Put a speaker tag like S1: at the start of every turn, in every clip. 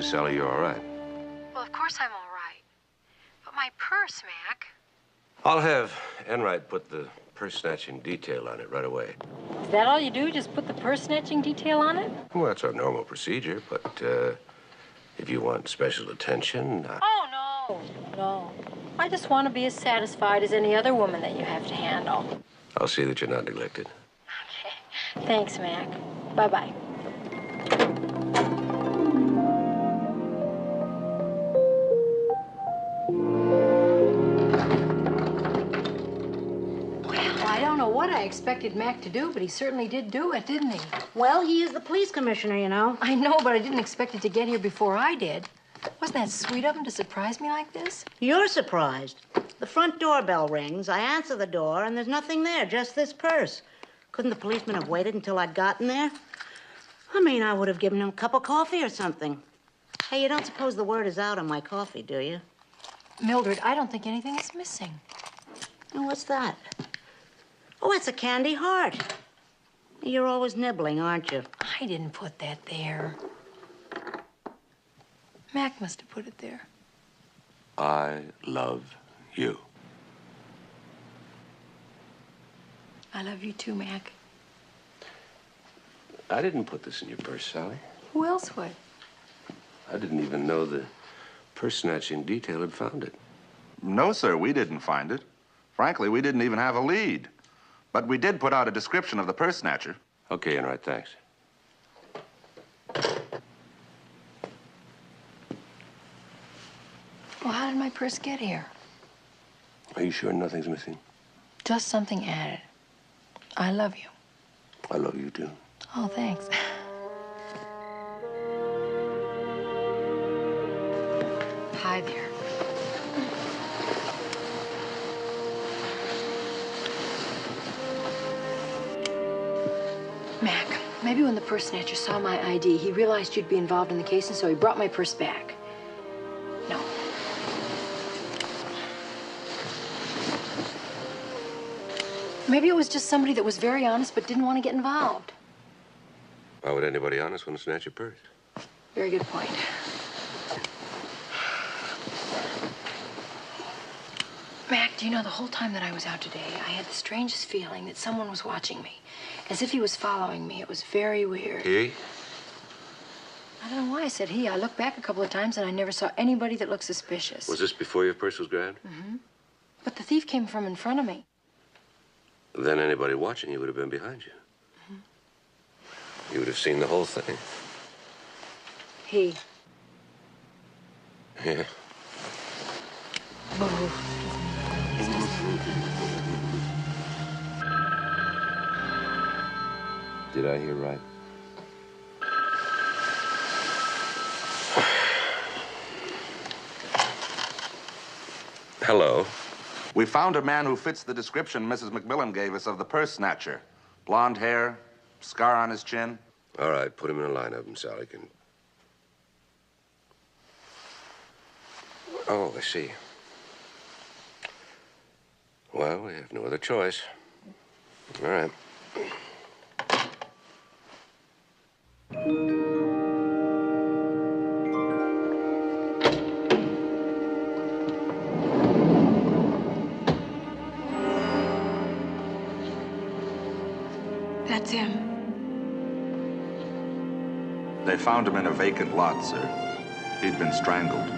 S1: Miss Sally, you're all right.
S2: Well, of course I'm all right. But my purse, Mac.
S1: I'll have Enright put the purse snatching detail on it right away.
S2: Is that all you do? Just put the purse snatching detail on it?
S1: Well, that's our normal procedure, but if you want special attention...
S2: Oh, no. I just want to be as satisfied as any other woman that you have to handle.
S1: I'll see that you're not neglected.
S2: Okay. Thanks, Mac. Bye-bye. What I expected Mac to do, but he certainly did do it, didn't he?
S3: Well, he is the police commissioner, you know.
S2: I know, but I didn't expect it to get here before I did. Wasn't that sweet of him to surprise me like this?
S3: You're surprised. The front doorbell rings, I answer the door, and there's nothing there, just this purse. Couldn't the policeman have waited until I'd gotten there? I mean, I would have given him a cup of coffee or something. Hey, you don't suppose the word is out on my coffee, do you?
S2: Mildred, I don't think anything is missing.
S3: And what's that? Oh, it's a candy heart. You're always nibbling, aren't you?
S2: I didn't put that there. Mac must have put it there.
S1: I love you.
S2: I love you too, Mac.
S1: I didn't put this in your purse, Sally.
S2: Who else would?
S1: I didn't even know the purse snatching detail had found it.
S4: No, sir, we didn't find it. Frankly, we didn't even have a lead. But we did put out a description of the purse snatcher.
S1: Okay, Enright, thanks.
S2: Well, how did my purse get here?
S1: Are you sure nothing's missing?
S2: Just something added. I love you.
S1: I love you, too.
S2: Oh, thanks. Hi there. Mac, maybe when the purse snatcher saw my ID, he realized you'd be involved in the case, and so he brought my purse back. No. Maybe it was just somebody that was very honest but didn't want to get involved.
S1: Why would anybody honest want to snatch your purse?
S2: Very good point. Mac, do you know, the whole time that I was out today, I had the strangest feeling that someone was watching me. As if he was following me. It was very weird.
S1: He?
S2: I don't know why I said he. I looked back a couple of times and I never saw anybody that looked suspicious.
S1: Was this before your purse was grabbed?
S2: Mm-hmm. But the thief came from in front of me.
S1: Then anybody watching you would have been behind you. Mm-hmm. You would have seen the whole thing.
S2: He.
S1: Yeah.
S2: Oh.
S1: Did I hear right? Hello.
S4: We found a man who fits the description Mrs. McMillan gave us of the purse snatcher. Blonde hair, scar on his chin.
S1: All right, put him in a lineup and Sally can... Oh, I see. Well, we have no other choice. All right.
S2: That's him.
S4: They found him in a vacant lot, sir. He'd been strangled.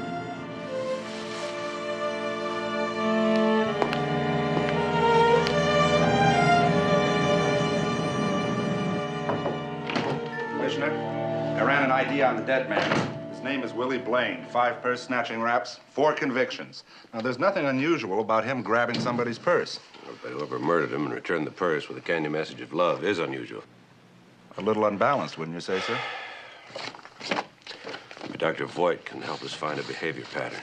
S4: Commissioner, I ran an ID on the dead man. His name is Willie Blaine. 5 purse snatching raps, 4 convictions. Now, there's nothing unusual about him grabbing somebody's purse.
S1: But whoever murdered him and returned the purse with a candy message of love is unusual.
S4: A little unbalanced, wouldn't you say, sir?
S1: But Dr. Voigt can help us find a behavior pattern.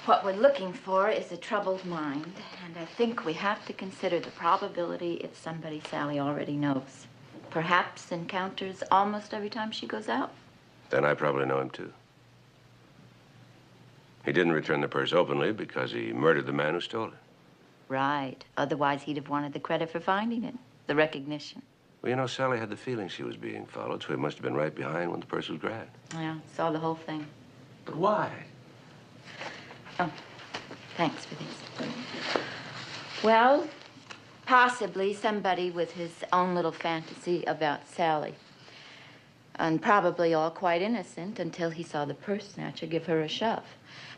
S5: What we're looking for is a troubled mind, and I think we have to consider the probability it's somebody Sally already knows. Perhaps encounters almost every time she goes out.
S1: Then I probably know him, too. He didn't return the purse openly because he murdered the man who stole it.
S5: Right. Otherwise, he'd have wanted the credit for finding it. the recognition.
S1: Well, you know, Sally had the feeling she was being followed, so he must have been right behind when the purse was grabbed.
S5: Yeah, saw the whole thing.
S1: But why?
S5: Oh, thanks for these. Well, possibly somebody with his own little fantasy about Sally. And probably all quite innocent until he saw the purse snatcher give her a shove.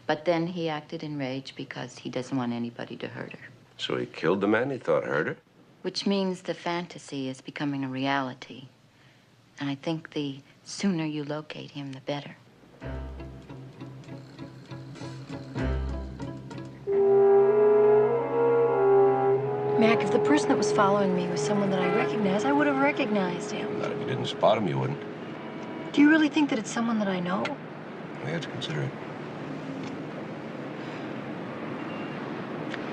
S5: But then he acted enraged because he doesn't want anybody to hurt her.
S1: So he killed the man he thought hurt her?
S5: Which means the fantasy is becoming a reality. And I think the sooner you locate him, the better.
S2: Mac, if the person that was following me was someone that I recognized, I would have recognized him.
S1: Not if you didn't spot him, you wouldn't.
S2: Do you really think that it's someone that I know?
S1: We have to consider it.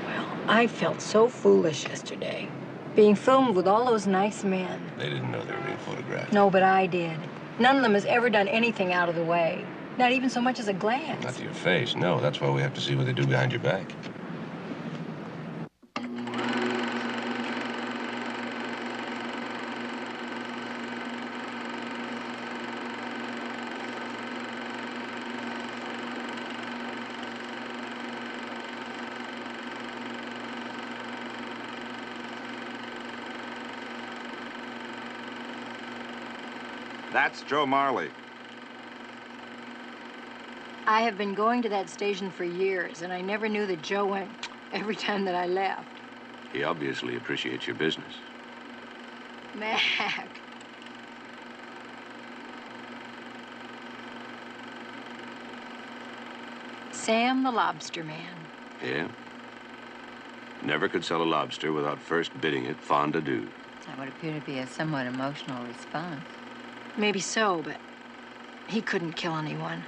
S2: Well, I felt so foolish yesterday. Being filmed with all those nice men.
S1: They didn't know they were being photographed.
S2: No, but I did. None of them has ever done anything out of the way. Not even so much as a glance.
S1: Not to your face, no. That's why we have to see what they do behind your back.
S4: That's Joe Marley.
S2: I have been going to that station for years, and I never knew that Joe went every time that I left.
S1: He obviously appreciates your business.
S2: Mac. Sam the Lobster Man.
S1: Yeah? Never could sell a lobster without first bidding it fondue.
S5: That would appear to be a somewhat emotional response.
S2: Maybe so, but he couldn't kill anyone.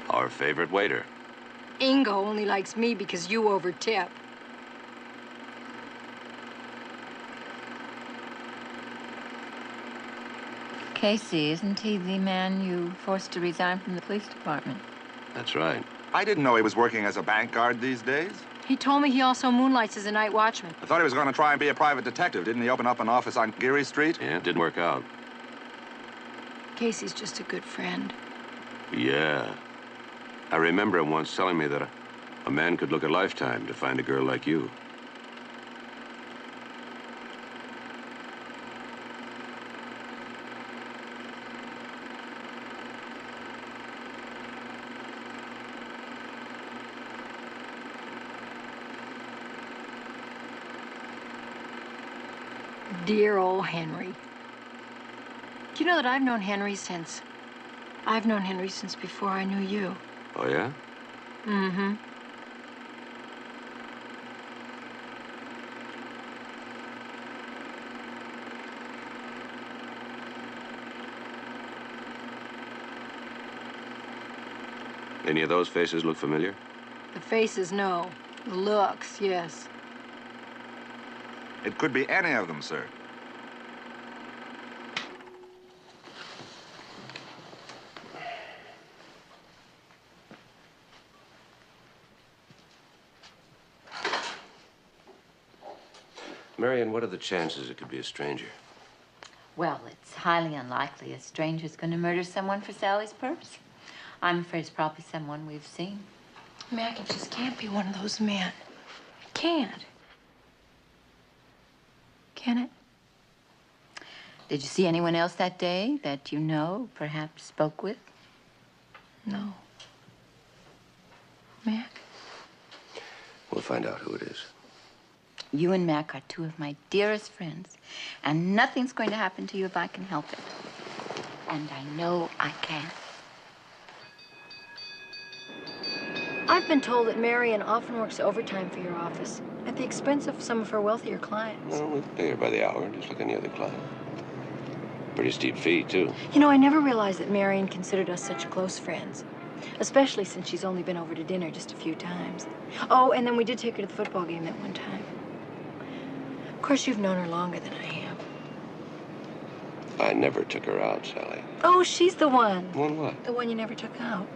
S1: Our favorite waiter.
S2: Ingo only likes me because you overtip.
S5: Casey, isn't he the man you forced to resign from the police department?
S1: That's right.
S4: I didn't know he was working as a bank guard these days.
S2: He told me he also moonlights as a night watchman.
S4: I thought he was going to try and be a private detective. Didn't he open up an office on Geary Street?
S1: Yeah, it didn't work out.
S2: Casey's just a good friend.
S1: Yeah. I remember him once telling me that a man could look a lifetime to find a girl like you.
S2: Dear old Henry. Do you know that I've known Henry since before I knew you?
S1: Oh, yeah?
S2: Mm-hmm.
S1: Any of those faces look familiar?
S2: The faces, no. The looks, yes.
S4: It could be any of them, sir.
S1: Marion, what are the chances it could be a stranger?
S5: Well, it's highly unlikely a stranger's going to murder someone for Sally's purse. I'm afraid it's probably someone we've seen.
S2: Mac, it just can't be one of those men. It can't. Can it?
S5: Did you see anyone else that day that you know, perhaps spoke with?
S2: No. Mac?
S1: We'll find out who it is.
S5: You and Mac are two of my dearest friends, and nothing's going to happen to you if I can help it. And I know I can.
S2: I've been told that Marion often works overtime for your office at the expense of some of her wealthier clients.
S1: Well, we pay her by the hour, just like any other client. Pretty steep fee, too.
S2: You know, I never realized that Marion considered us such close friends, especially since she's only been over to dinner just a few times. Oh, and then we did take her to the football game that one time. Of course, you've known her longer than I have.
S1: I never took her out, Sally.
S2: Oh, she's the one.
S1: One what?
S2: The one you never took out.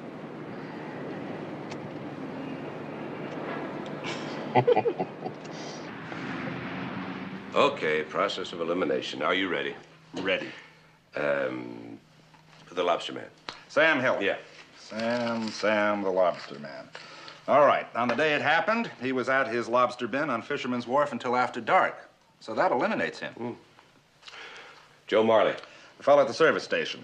S1: Okay, process of elimination. Are you ready?
S4: Ready.
S1: The lobster man.
S4: Sam Hill.
S1: Yeah.
S4: Sam the lobster man. All right. On the day it happened, he was at his lobster bin on Fisherman's Wharf until after dark. So that eliminates him.
S1: Joe Marley.
S4: The fellow at the service station.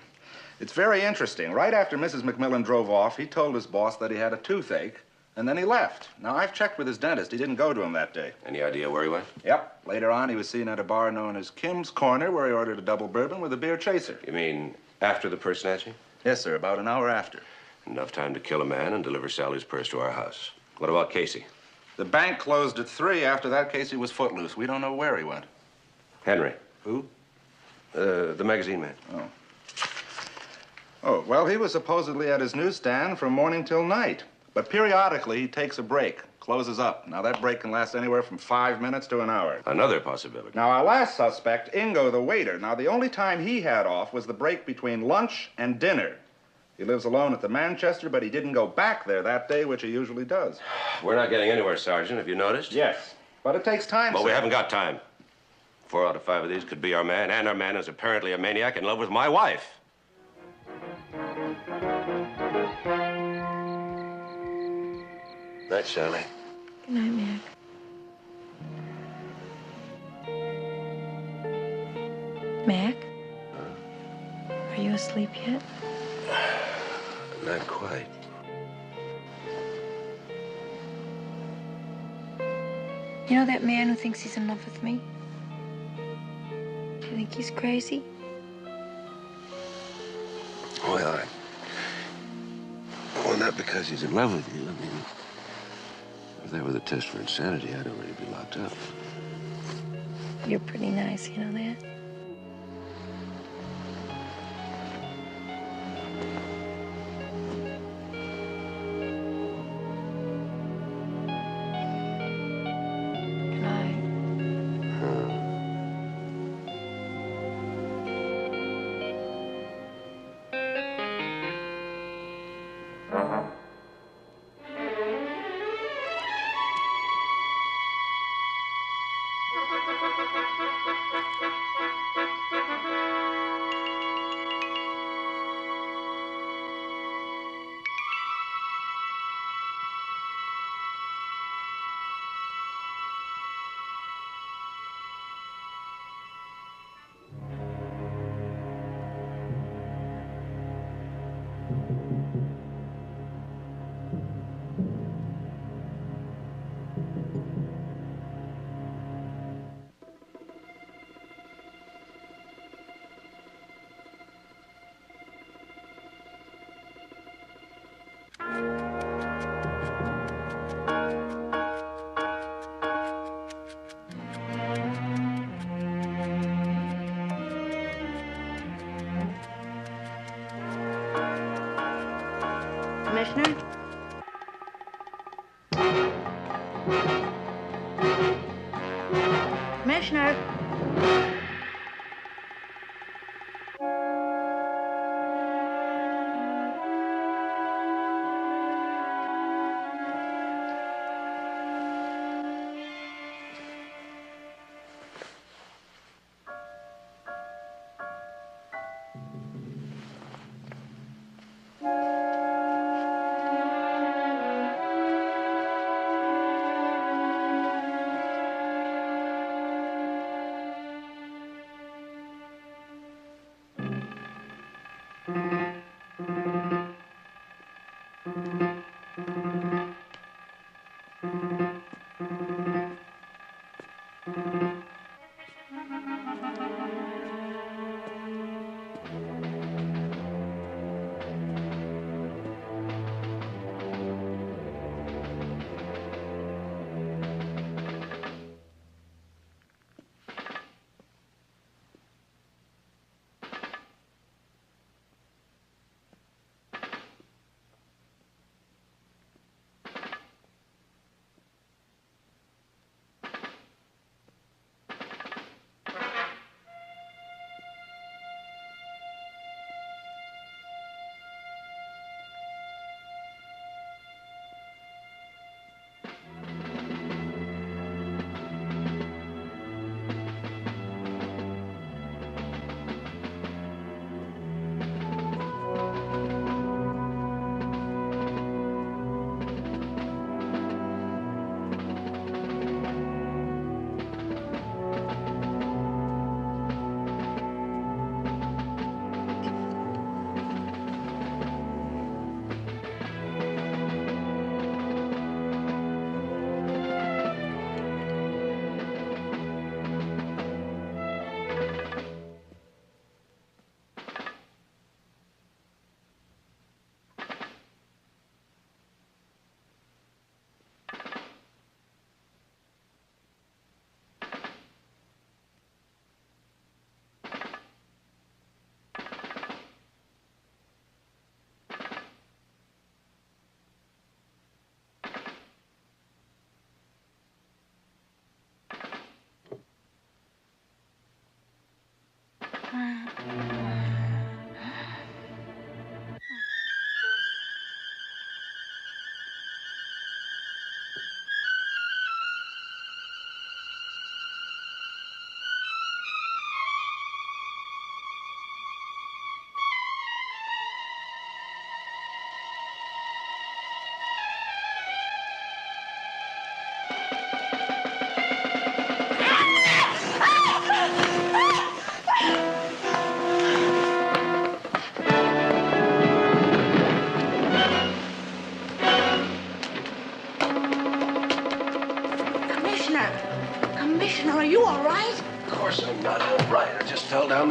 S4: It's very interesting. Right after Mrs. McMillan drove off, he told his boss that he had a toothache, and then he left. Now, I've checked with his dentist. He didn't go to him that day.
S1: Any idea where he went?
S4: Yep. Later on, he was seen at a bar known as Kim's Corner, where he ordered a double bourbon with a beer chaser.
S1: You mean after the purse snatching?
S4: Yes, sir, about an hour after.
S1: Enough time to kill a man and deliver Sally's purse to our house. What about Casey?
S4: The bank closed at 3. After that, Casey was footloose. We don't know where he went.
S1: Henry.
S4: Who?
S1: The magazine man.
S4: Oh, well, he was supposedly at his newsstand from morning till night. But periodically, he takes a break, closes up. Now, that break can last anywhere from 5 minutes to an hour.
S1: Another possibility.
S4: Now, our last suspect, Ingo, the waiter. Now, the only time he had off was the break between lunch and dinner. He lives alone at the Manchester, but he didn't go back there that day, which he usually does.
S1: We're not getting anywhere, Sergeant. Have you noticed?
S4: Yes, but it takes time,
S1: But
S4: sir.
S1: we haven't got time. 4 out of 5 of these could be our man, and our man is apparently a maniac in love with my wife. Night, Sally.
S2: Good night, Mac. Mac? Are you asleep yet?
S1: Not quite.
S2: You know that man who thinks he's in love with me? Do you think he's crazy?
S1: Well, not because he's in love with you. I mean, if that were the test for insanity, I'd already be locked up.
S2: You're pretty nice, you know that? Good night.
S3: Commissioner? Commissioner?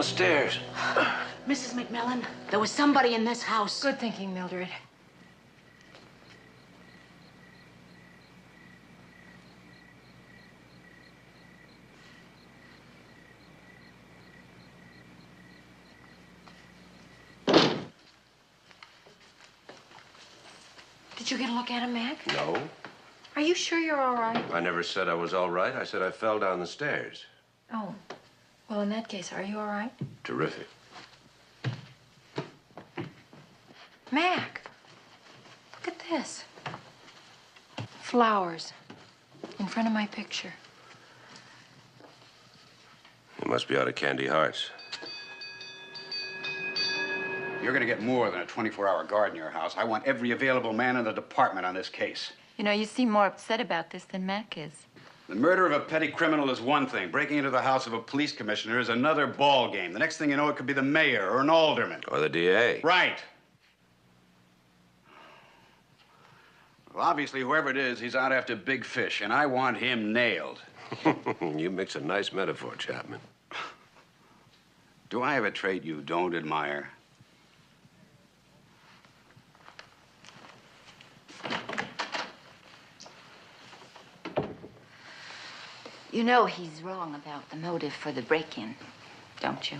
S1: stairs.
S3: Mrs. McMillan, there was somebody in this house.
S2: Good thinking, Mildred. Did you get a look at him, Mac?
S1: No.
S2: Are you sure you're all right?
S1: I never said I was all right. I said I fell down the stairs.
S2: Oh. Well, in that case, are you all right?
S1: Terrific.
S2: Mac, look at this. Flowers in front of my picture.
S1: You must be out of candy hearts.
S6: You're going to get more than a 24-hour guard in your house. I want every available man in the department on this case.
S5: You know, you seem more upset about this than Mac is.
S6: The murder of a petty criminal is one thing. Breaking into the house of a police commissioner is another ball game. The next thing you know, it could be the mayor or an alderman.
S1: Or the DA.
S6: Right. Well, obviously, whoever it is, he's out after big fish, and I want him nailed.
S1: You mix a nice metaphor, Chapman.
S6: Do I have a trait you don't admire?
S5: You know he's wrong about the motive for the break-in, don't you?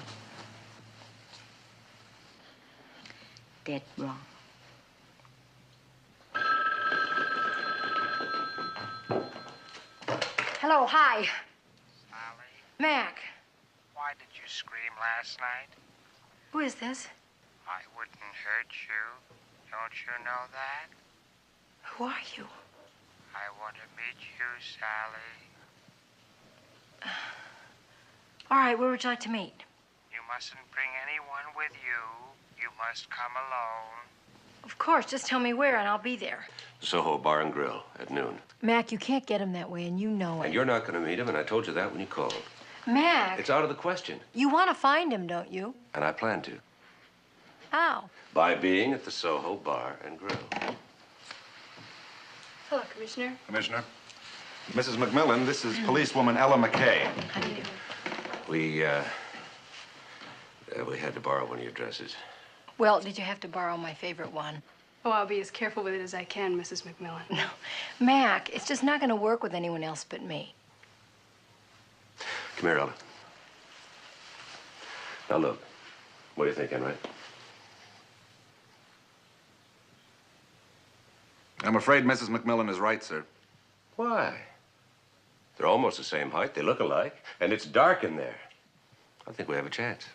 S5: Dead wrong.
S2: Hello, hi.
S7: Sally,
S2: Mac.
S7: why did you scream last night?
S2: Who is this?
S7: I wouldn't hurt you. Don't you know that?
S2: Who are you?
S7: I want to meet you, Sally.
S2: All right, where would you like to meet?
S7: You mustn't bring anyone with you. You must come alone.
S2: Of course, just tell me where and I'll be there.
S1: Soho Bar and Grill at noon.
S2: Mac, you can't get him that way, and you know
S1: And
S2: it.
S1: you're not going to meet him, and I told you that when you called.
S2: Mac,
S1: It's out of the question,
S2: you want to find him, don't you?
S1: and I plan to.
S2: How?
S1: By being at the Soho Bar and Grill.
S2: Hello, Commissioner.
S4: Commissioner. Mrs. McMillan, this is policewoman Ella McKay.
S2: How do you do?
S1: We had to borrow one of your dresses.
S2: Well, did you have to borrow my favorite one?
S8: Oh, I'll be as careful with it as I can, Mrs. McMillan.
S2: No. Mac, it's just not going to work with anyone else but me.
S1: Come here, Ella. Now, look. What do you think, Henry?
S4: I'm afraid Mrs. McMillan is right, sir.
S1: Why? They're almost the same height. They look alike. And it's dark in there. I think we have a chance.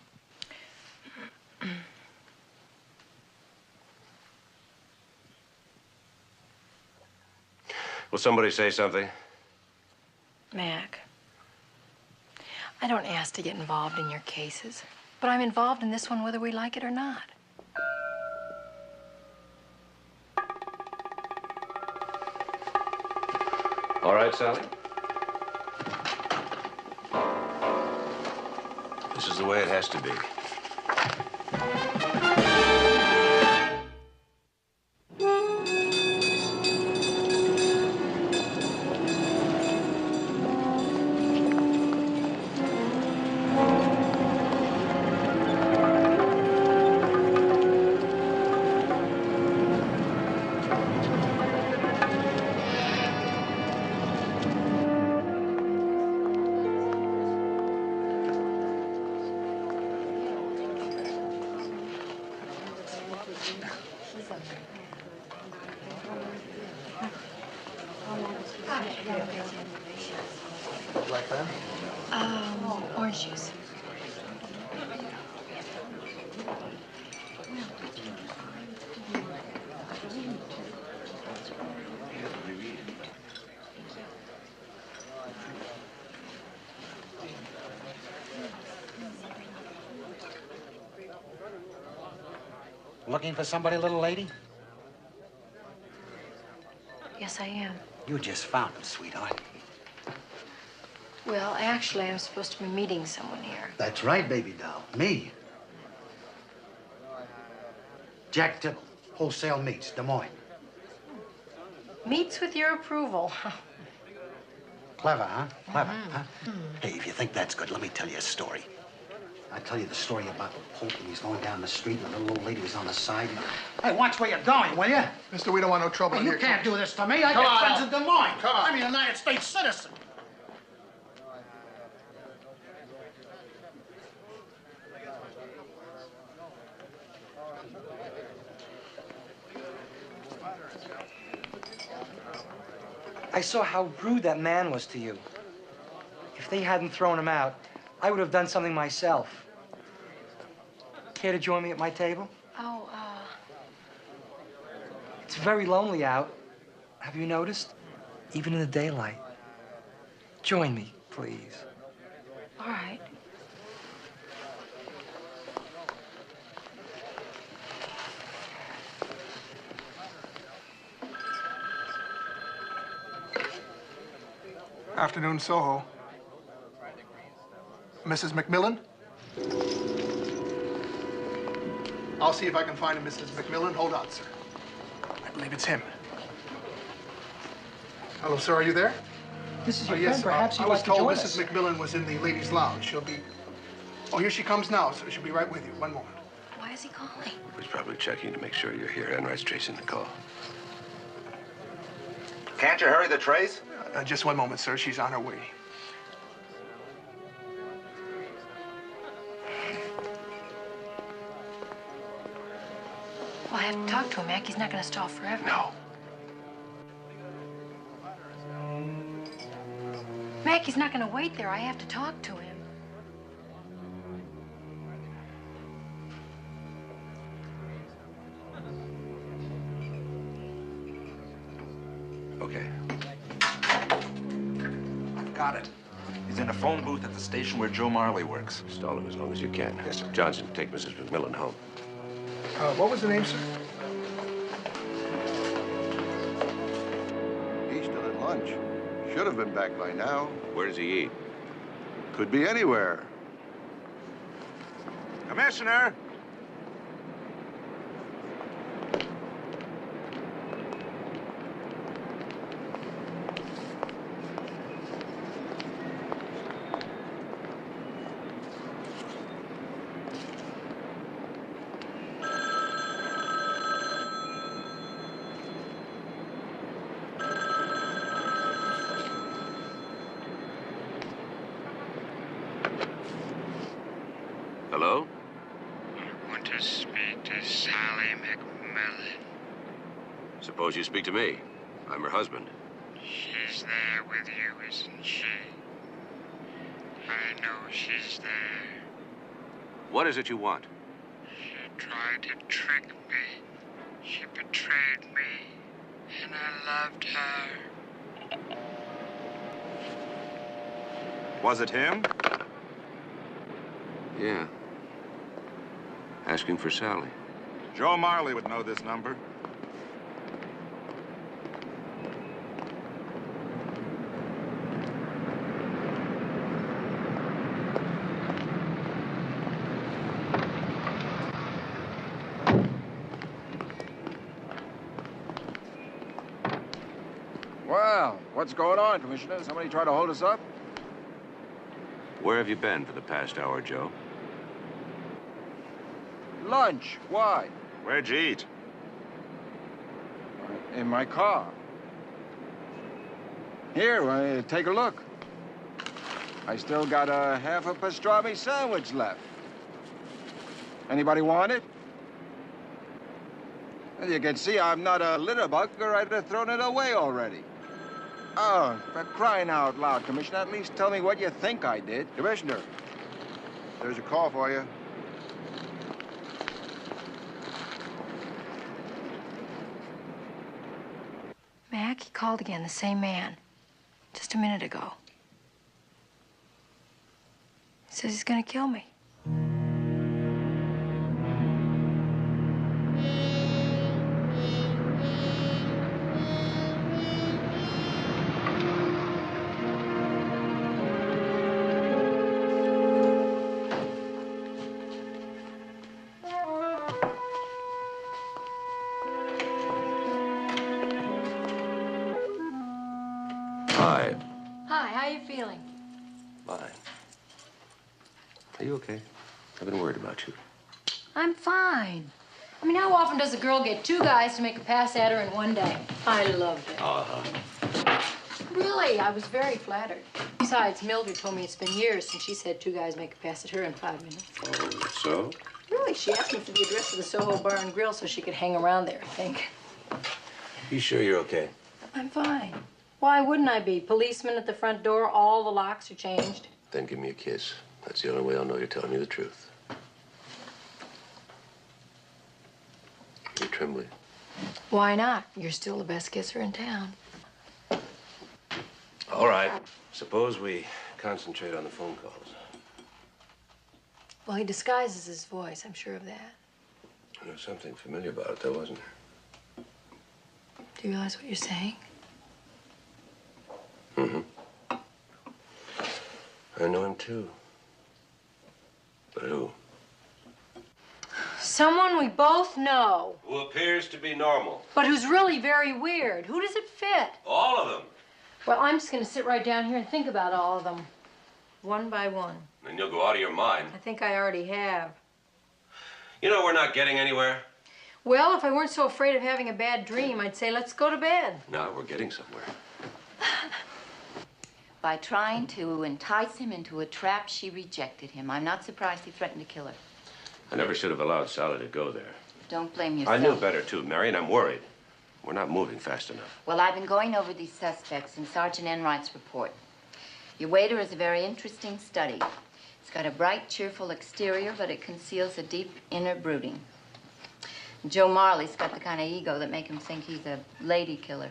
S1: Will somebody say something?
S2: Mac, I don't ask to get involved in your cases, but I'm involved in this one whether we like it or not.
S1: All right, Sally. This is the way it has to be.
S2: Orange juice.
S9: Looking for somebody, little lady?
S2: Yes, I am.
S9: You just found him, sweetheart.
S2: Well, actually, I'm supposed to be meeting someone here.
S9: That's right, baby doll. Me. Jack Tibble, Wholesale Meats, Des Moines.
S2: Meets with your approval.
S9: Clever, huh? Clever, huh? Hey, if you think that's good, let me tell you a story. I tell you the story about the Pope when he's going down the street and the little old lady was on the side. Hey, watch where you're going, will you?
S10: Mister, we don't want no trouble
S9: Hey,
S10: here.
S9: you can't do this to me. I got friends in Des Moines.
S10: Come on.
S9: I'm a United States citizen.
S11: I saw how rude that man was to you. If they hadn't thrown him out, I would have done something myself. Care to join me at my table?
S2: Oh,
S11: It's very lonely out. Have you noticed? Even in the daylight. Join me, please.
S2: all right.
S10: Afternoon, Soho. Mrs. McMillan? I'll see if I can find a Mrs. McMillan. Hold on, sir. I believe it's him. Hello, sir. Are you there?
S11: This is your
S10: Yes.
S11: friend. Perhaps
S10: I
S11: you'd
S10: was
S11: like to
S10: told
S11: join
S10: Mrs.
S11: us.
S10: McMillan was in the ladies' lounge. She'll be... Oh, here she comes now, sir. She'll be right with you. One moment.
S2: Why is he calling?
S1: He's probably checking to make sure you're here. Enright's tracing the call.
S4: Can't you hurry the trace?
S10: Just one moment, sir. She's on her way.
S2: Well, I have to talk to him, Mac. He's not going to stall forever.
S1: No.
S2: Mac, he's not going to wait there. I have to talk to him.
S1: Okay.
S4: Got it. He's in a phone booth at the station where Joe Marley works.
S1: Stall him as long as you can. Yes, sir. Johnson, take Mrs. McMillan home.
S10: What was the name, sir?
S12: He's still at lunch. Should have been back by now.
S1: Where does he eat?
S12: Could be anywhere.
S4: Commissioner!
S1: Hello?
S7: I want to speak to Sally McMillan.
S1: Suppose you speak to me. I'm her husband.
S7: She's there with you, isn't she? I know she's there.
S1: What is it you want?
S7: She tried to trick me. She betrayed me, and I loved her.
S4: Was it him?
S1: Yeah. Asking for Sally.
S4: Joe Marley would know this number.
S12: Well, what's going on, Commissioner? Somebody try to hold us up?
S1: Where have you been for the past hour, Joe?
S12: Lunch. Why?
S4: Where'd you eat?
S12: In my car. Here, take a look. I still got a half a pastrami sandwich left. Anybody want it? As you can see, I'm not a litterbug, or I'd have thrown it away already. Oh, for crying out loud, Commissioner, at least tell me what you think I did. Commissioner, there's a call for you.
S2: Mac, he called again, the same man. Just a minute ago. He says he's gonna kill me.
S1: Hi.
S2: Hi, how you feeling?
S1: Fine. Are you okay? I've been worried about you.
S2: I'm fine. I mean, how often does a girl get two guys to make a pass at her in one day? I loved it. Really, I was very flattered. Besides, Mildred told me it's been years since she's had two guys make a pass at her in 5 minutes.
S1: Oh, so?
S2: Really, she asked me for the address of the Soho Bar and Grill so she could hang around there, I think.
S1: You sure you're okay?
S2: I'm fine. Why wouldn't I be? Policeman at the front door, all the locks are changed.
S1: Then give me a kiss. That's the only way I'll know you're telling me the truth. You're trembling.
S2: Why not? You're still the best kisser in town.
S1: All right. Suppose we concentrate on the phone calls.
S2: Well, he disguises his voice, I'm sure of that.
S1: There was something familiar about it, though, wasn't there?
S2: Do you realize what you're saying?
S1: Mm-hmm. I know him, too. But who?
S2: Someone we both know.
S1: Who appears to be normal.
S2: But who's really very weird. Who does it fit?
S1: All of them.
S2: Well, I'm just going to sit right down here and think about all of them. One by one.
S1: Then you'll go out of your mind.
S2: I think I already have.
S1: You know we're not getting anywhere.
S2: Well, if I weren't so afraid of having a bad dream, I'd say let's go to bed.
S1: No, we're getting somewhere.
S5: By trying to entice him into a trap, she rejected him. I'm not surprised he threatened to kill her.
S1: I never should have allowed Sally to go there.
S5: Don't blame yourself.
S1: I knew better, too, Mary, and I'm worried. We're not moving fast enough.
S5: Well, I've been going over these suspects in Sergeant Enright's report. Your waiter is a very interesting study. It's got a bright, cheerful exterior, but it conceals a deep inner brooding. Joe Marley's got the kind of ego that make him think he's a lady killer.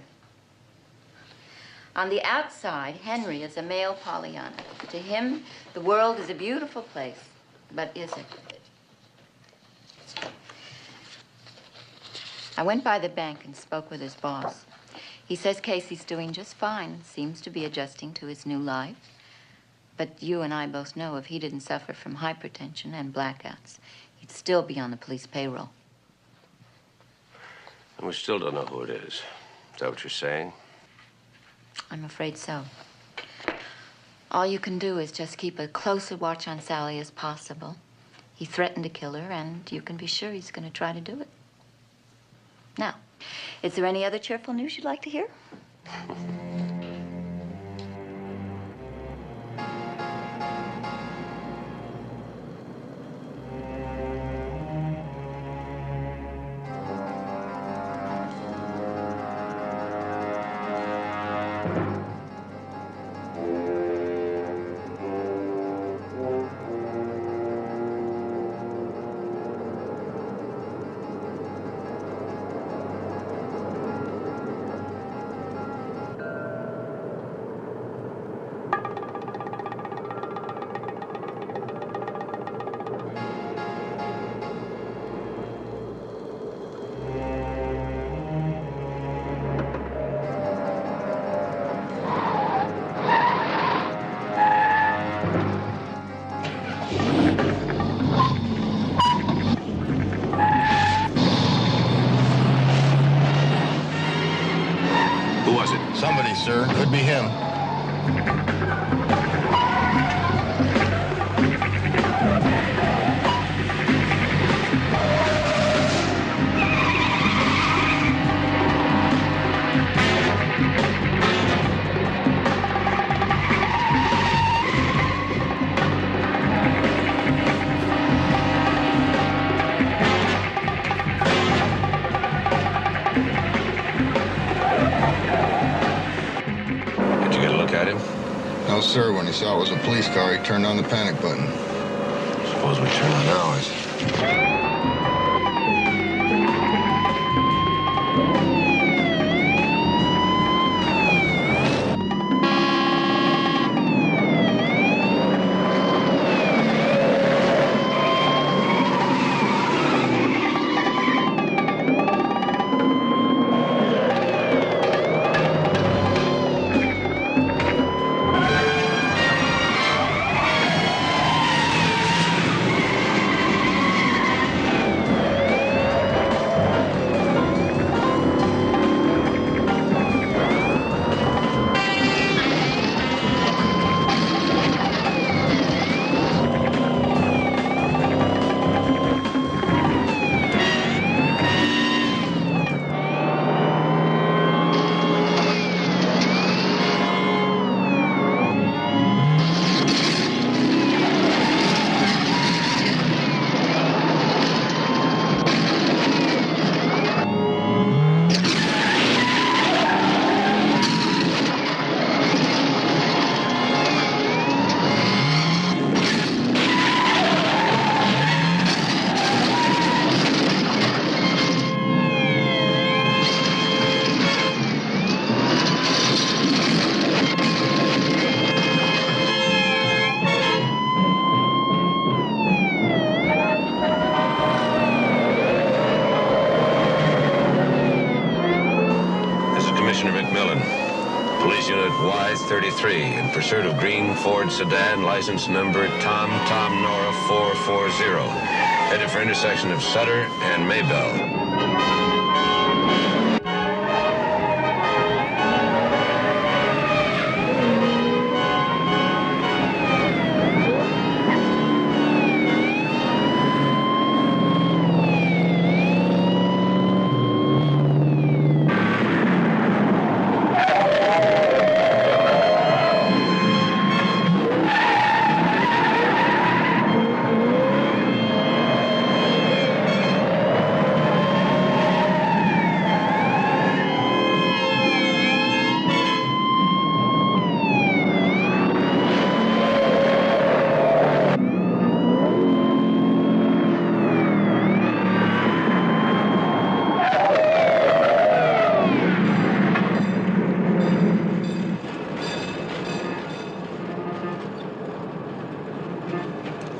S5: On the outside, Henry is a male Pollyanna. To him, the world is a beautiful place, but is it? I went by the bank and spoke with his boss. He says Casey's doing just fine, seems to be adjusting to his new life. But you and I both know if he didn't suffer from hypertension and blackouts, he'd still be on the police payroll.
S1: And we still don't know who it is. Is that what you're saying?
S5: I'm afraid so. All you can do is just keep a closer watch on Sally as possible. He threatened to kill her, and you can be sure he's going to try to do it. Now, is there any other cheerful news you'd like to hear?
S13: Somebody, sir. Could be him. No, sir. When he saw it was a police car, he turned on the panic button.
S1: Suppose we turn on ours. Commissioner McMillan. Police Unit Y33 in pursuit of green Ford sedan, license number Tom Nora 440. Headed for intersection of Sutter and Maybell.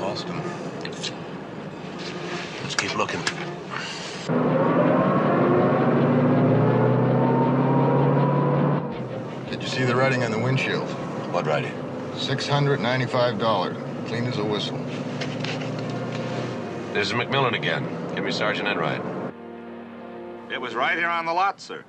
S13: Lost him. Let's keep looking. Did you see the writing on the windshield?
S1: What writing?
S13: $695. Clean as a whistle.
S1: This is McMillan again. Give me Sergeant Enright.
S4: It was right here on the lot, sir.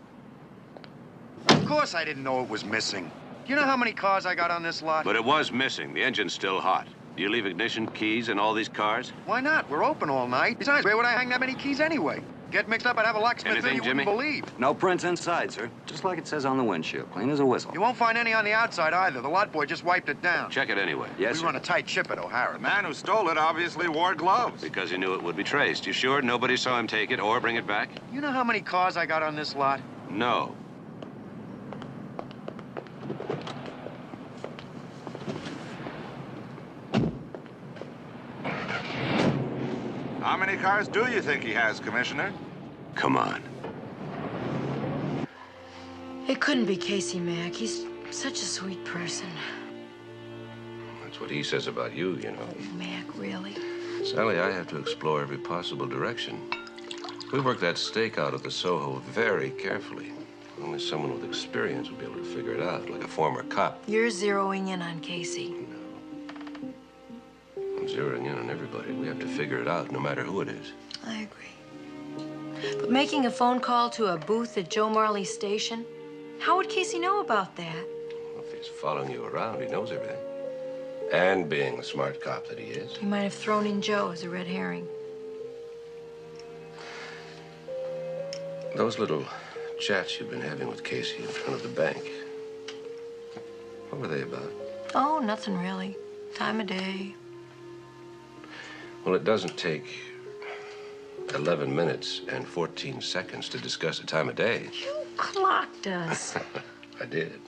S12: Of course I didn't know it was missing. Do you know how many cars I got on this lot?
S1: But it was missing. The engine's still hot. Do you leave ignition keys in all these cars?
S12: Why not? We're open all night. Besides, where would I hang that many keys anyway? Get mixed up, I'd have a locksmith
S1: Anything,
S12: you
S1: Jimmy?
S12: wouldn't believe.
S14: No prints inside, sir. Just like it says on the windshield. Clean as a whistle.
S12: You won't find any on the outside either. The lot boy just wiped it down.
S1: Check it anyway.
S14: Yes,
S12: We
S14: sir.
S12: run a tight ship at O'Hara.
S4: The man who stole it obviously wore gloves.
S1: Because he knew it would be traced. You sure nobody saw him take it or bring it back?
S12: You know how many cars I got on this lot?
S1: No.
S4: How many cars do you think he has, Commissioner?
S1: Come on.
S2: It couldn't be Casey, Mac. He's such a sweet person.
S1: That's what he says about you, you know.
S2: Mac, really?
S1: Sally, I have to explore every possible direction. We worked that stake out at the Soho very carefully. Only someone with experience would be able to figure it out, like a former cop.
S2: You're zeroing in on Casey.
S1: I'm zeroing in on everybody. We have to figure it out, no matter who it is.
S2: I agree. But making a phone call to a booth at Joe Marley's station? How would Casey know about that?
S1: Well, if he's following you around, he knows everything. And being the smart cop that he is.
S2: He might have thrown in Joe as a red herring.
S1: Those little chats you've been having with Casey in front of the bank, what were they about?
S2: Oh, nothing really. Time of day.
S1: Well, it doesn't take 11 minutes and 14 seconds to discuss the time of day.
S2: You clocked us.
S1: I did.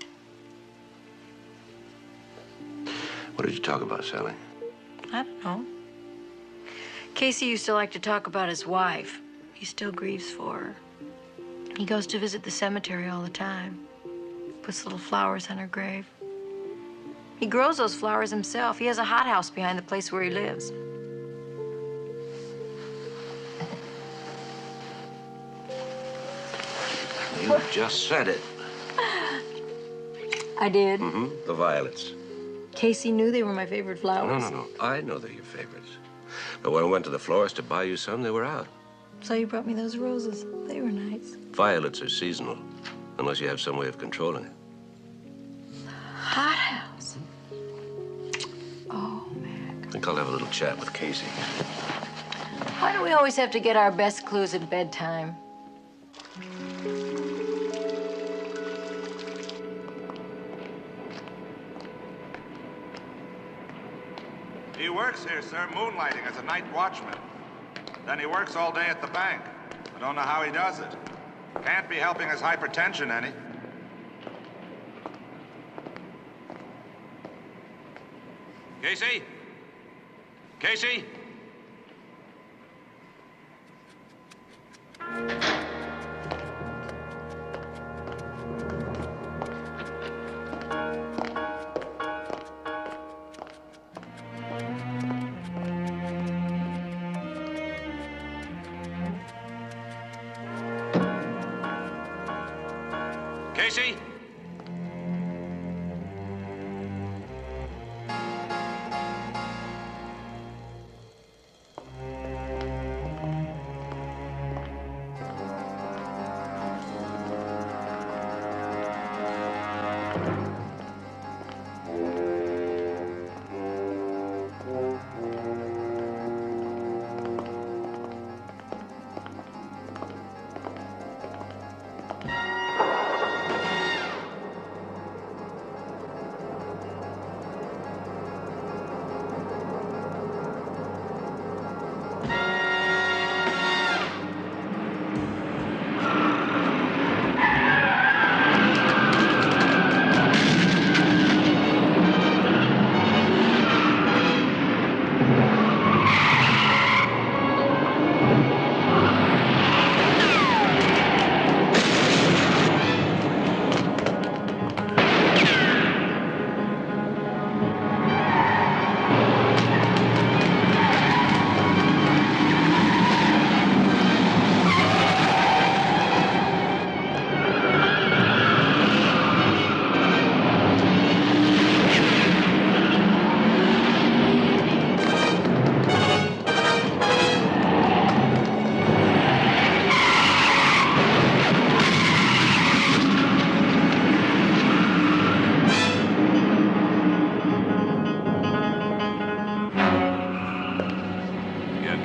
S1: What did you talk about, Sally?
S2: I don't know. Casey used to like to talk about his wife. He still grieves for her. He goes to visit the cemetery all the time. Puts little flowers on her grave. He grows those flowers himself. He has a hothouse behind the place where he lives.
S1: You just said it.
S2: I did.
S1: Mm-hmm. The violets.
S2: Casey knew they were my favorite flowers.
S1: No. I know they're your favorites. But when I went to the florist to buy you some, they were out.
S2: So you brought me those roses. They were nice.
S1: Violets are seasonal, unless you have some way of controlling it.
S2: Hothouse. Oh, Mac.
S1: I think I'll have a little chat with Casey.
S2: Why do we always have to get our best clues at bedtime?
S4: He works here, sir, moonlighting as a night watchman. Then he works all day at the bank. I don't know how he does it. Can't be helping his hypertension any. Casey? Casey?
S1: Casey?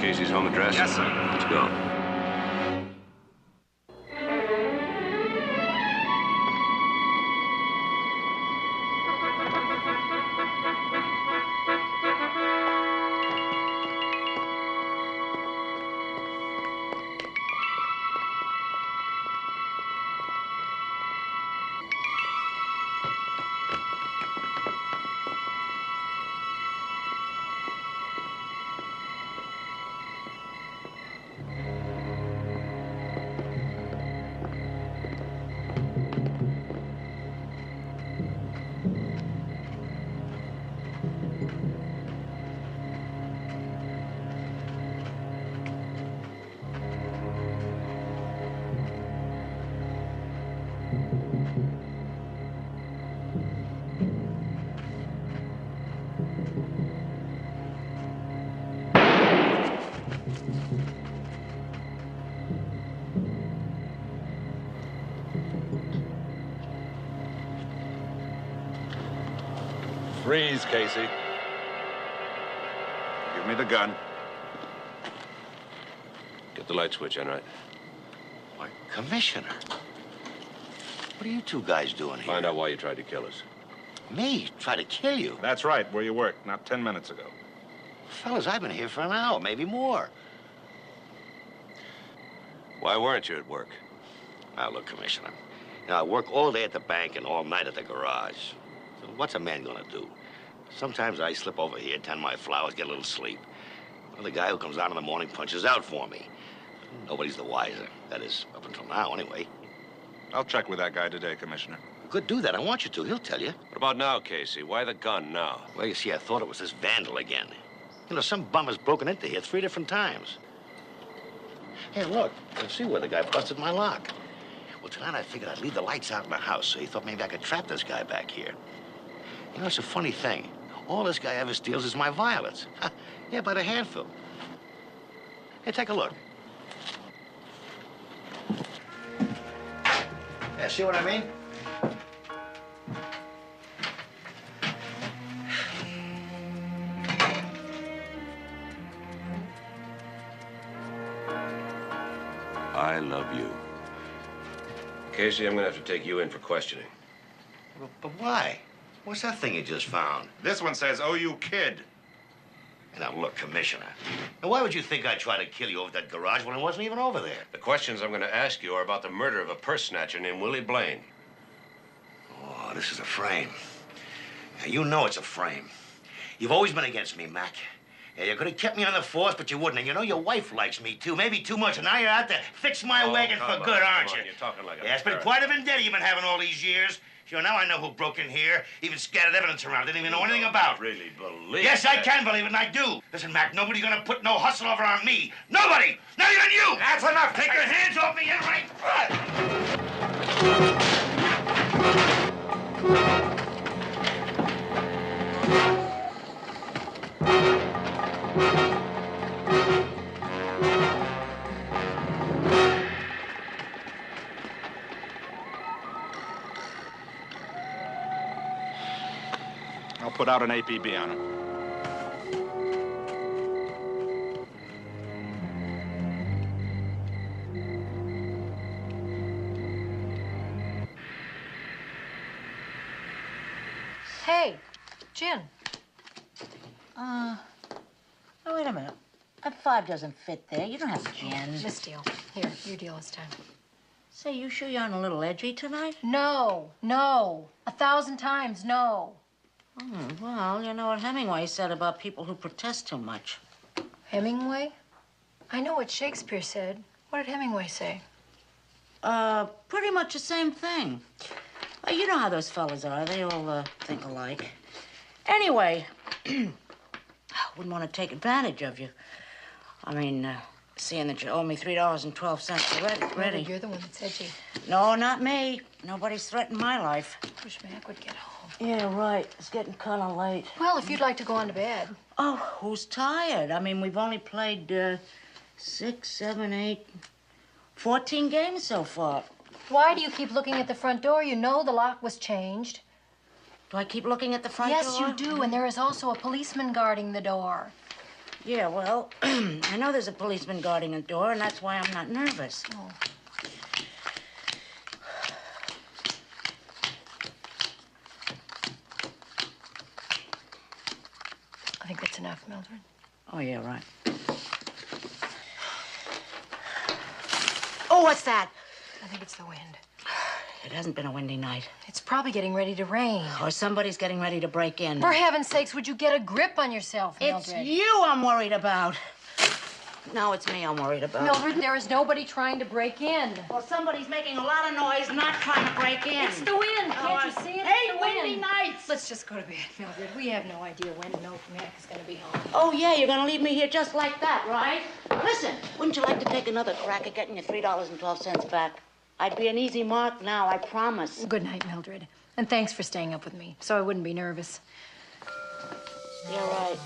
S1: Casey's home address?
S6: Yes, sir.
S1: Let's go.
S4: Freeze, Casey. Give me the gun.
S1: Get the light switch, Enright.
S15: Why, Commissioner, what are you two guys doing here?
S1: Find out why you tried to kill us.
S15: Me? Try to kill you?
S4: That's right, where you worked, not 10 minutes ago.
S15: Fellas, I've been here for an hour, maybe more.
S1: Why weren't you at work?
S15: Now, look, Commissioner, I work all day at the bank and all night at the garage. So what's a man gonna do? Sometimes I slip over here, tend my flowers, get a little sleep. Well, the guy who comes out in the morning punches out for me. Nobody's the wiser. That is, up until now, anyway.
S4: I'll check with that guy today, Commissioner.
S15: Good, do that. I want you to. He'll tell you.
S1: What about now, Casey? Why the gun now?
S15: Well, you see, I thought it was this vandal again. You know, some bum has broken into here 3 different times. Hey, look. You see where the guy busted my lock. Well, tonight I figured I'd leave the lights out in the house, so he thought maybe I could trap this guy back here. You know, it's a funny thing. All this guy ever steals is my violets. Yeah, by the handful. Hey, take a look. Yeah, see what I mean?
S1: I love you. Casey, I'm gonna have to take you in for questioning.
S15: But why? What's that thing you just found?
S4: This one says, "Oh, you kid."
S15: Now, look, Commissioner. Now, why would you think I'd try to kill you over that garage when I wasn't even over there?
S1: The questions I'm gonna ask you are about the murder of a purse snatcher named Willie Blaine.
S15: Oh, this is a frame. Now, you know it's a frame. You've always been against me, Mac. Yeah, you could have kept me on the force, but you wouldn't. And you know your wife likes me, too. Maybe too much. And now you're out to fix my wagon for good, aren't you?
S1: You're talking like a...
S15: Yeah, it's been quite a vendetta you've been having all these years. Sure, now I know who broke in here, even scattered evidence around. Didn't even know anything about.
S1: Really believe
S15: Yes, I
S1: that.
S15: can believe it, and I do. Listen, Mac, nobody's gonna put no hustle over on me. Nobody! Not even you!
S4: That's enough.
S15: Take your hands off me, Enright!
S4: I'll put out an APB on him.
S2: Hey, gin.
S3: Oh, wait a minute. That 5 doesn't fit there. You don't have gin.
S2: Misdeal. Here, your deal this time.
S3: Say, you sure you're on a little edgy tonight?
S2: No, no. 1,000 times no.
S3: Well, you know what Hemingway said about people who protest too much.
S2: Hemingway? I know what Shakespeare said. What did Hemingway say?
S3: Pretty much the same thing. You know how those fellas are. They all think alike. Anyway, I wouldn't want to take advantage of you. I mean, seeing that you owe me $3.12 already.
S2: You're the one that's edgy.
S3: No, not me. Nobody's threatened my life.
S2: Wish Mac would get home.
S3: Yeah, right. It's getting kind of late.
S2: Well, if you'd like to go on to bed.
S3: Oh, who's tired? I mean, we've only played 6, 7, 8, 14 games so far.
S2: Why do you keep looking at the front door? You know the lock was changed.
S3: Do I keep looking at the front door?
S2: Yes, you do, and there is also a policeman guarding the door.
S3: Yeah, well, I know there's a policeman guarding the door, and that's why I'm not nervous.
S2: Oh. I think that's enough, Mildred.
S3: Oh, yeah, right. Oh, what's that?
S2: I think it's the wind.
S3: It hasn't been a windy night.
S2: It's probably getting ready to rain.
S3: Or somebody's getting ready to break in.
S2: For heaven's sakes, would you get a grip on yourself, Mildred?
S3: It's you I'm worried about. No, it's me I'm worried about.
S2: Mildred, there is nobody trying to break in.
S3: Well, somebody's making a lot of noise, not trying to break in.
S2: It's the wind. Can't you see it?
S3: Hey,
S2: It's the
S3: windy
S2: wind.
S3: nights.
S2: Let's just go to bed, Mildred. We have no idea when Mac is going to be home.
S3: Oh, yeah, you're going to leave me here just like that, right? Listen, wouldn't you like to take another crack at getting your $3.12 back? I'd be an easy mark now, I promise.
S2: Good night, Mildred. And thanks for staying up with me, so I wouldn't be nervous.
S3: You're right.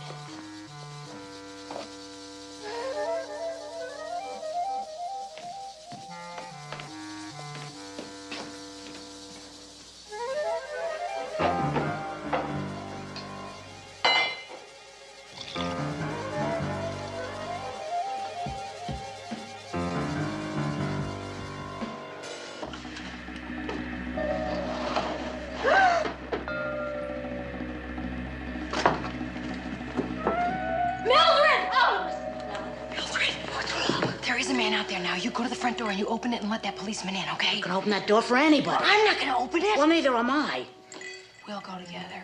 S2: Now, you go to the front door and you open it and let that policeman in, okay?
S3: You can open that door for anybody.
S2: I'm not gonna open it.
S3: Well, neither am I.
S2: We'll go together.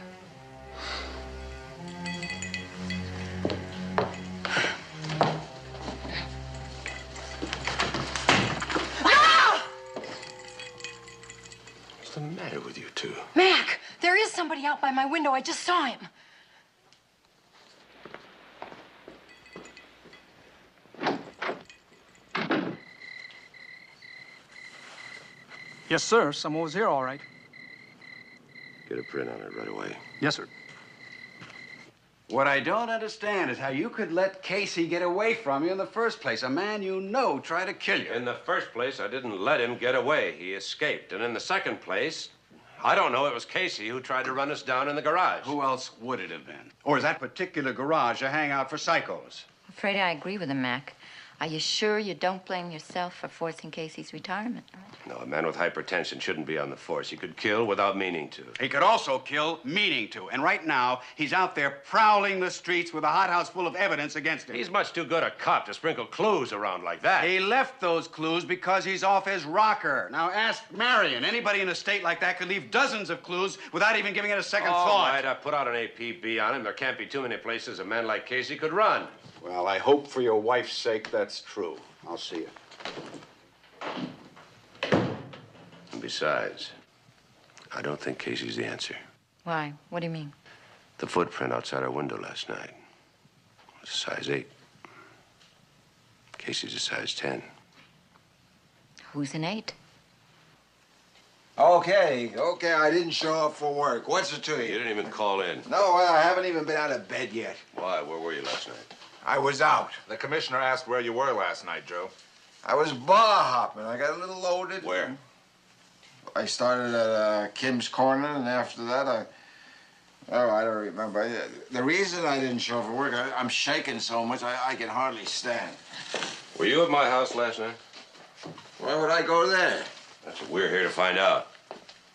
S1: Ah! What's the matter with you two?
S2: Mac, there is somebody out by my window. I just saw him.
S16: Yes, sir. Someone was here, all right.
S1: Get a print on it right away.
S16: Yes, sir.
S6: What I don't understand is how you could let Casey get away from you in the first place. A man you know tried to kill you.
S1: In the first place, I didn't let him get away. He escaped. And in the second place, I don't know. It was Casey who tried to run us down in the garage.
S6: Who else would it have been? Or is that particular garage a hangout for psychos?
S5: I'm afraid I agree with him, Mac. Are you sure you don't blame yourself for forcing Casey's retirement?
S1: No, a man with hypertension shouldn't be on the force. He could kill without meaning to.
S6: He could also kill meaning to. And right now, he's out there prowling the streets with a hothouse full of evidence against him.
S1: He's much too good a cop to sprinkle clues around like that.
S6: He left those clues because he's off his rocker. Now, ask Marion. Anybody in a state like that could leave dozens of clues without even giving it a second thought.
S1: All right, I put out an APB on him. There can't be too many places a man like Casey could run.
S6: Well, I hope for your wife's sake that's true. I'll see you.
S1: And besides, I don't think Casey's the answer.
S5: Why? What do you mean?
S1: The footprint outside our window last night was a size 8. Casey's a size 10.
S5: Who's an 8?
S12: Okay, I didn't show up for work. What's it to you?
S1: You didn't even call in.
S12: No, I haven't even been out of bed yet.
S1: Why? Where were you last night?
S12: I was out.
S4: The commissioner asked where you were last night, Joe.
S12: I was bar hopping. I got a little loaded.
S1: Where?
S12: I started at Kim's Corner, and after that, I don't remember. The reason I didn't show up for work, I'm shaking so much, I can hardly stand.
S1: Were you at my house last night?
S12: Why would I go there?
S1: That's what we're here to find out.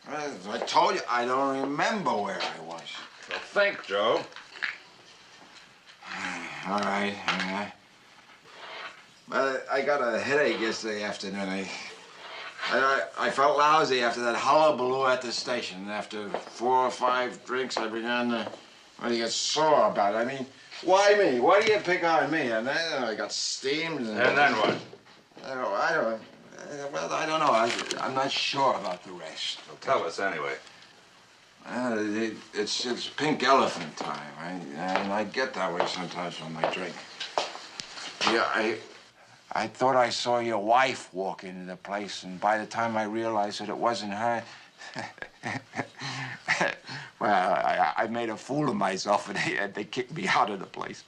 S12: I told you, I don't remember where I was.
S4: Well, think, Joe.
S12: All right. But I got a headache yesterday afternoon. I felt lousy after that hullabaloo at the station. And after 4 or 5 drinks, I began to get sore about it. I mean, why me? Why do you pick on me? And then I got steamed. And
S4: then what?
S12: I don't know. I'm not sure about the rest.
S4: Well, tell us anyway.
S12: It's pink elephant time, and I get that way sometimes when I drink. Yeah, I thought I saw your wife walk into the place, and by the time I realized that it wasn't her, well, I made a fool of myself, and they kicked me out of the place.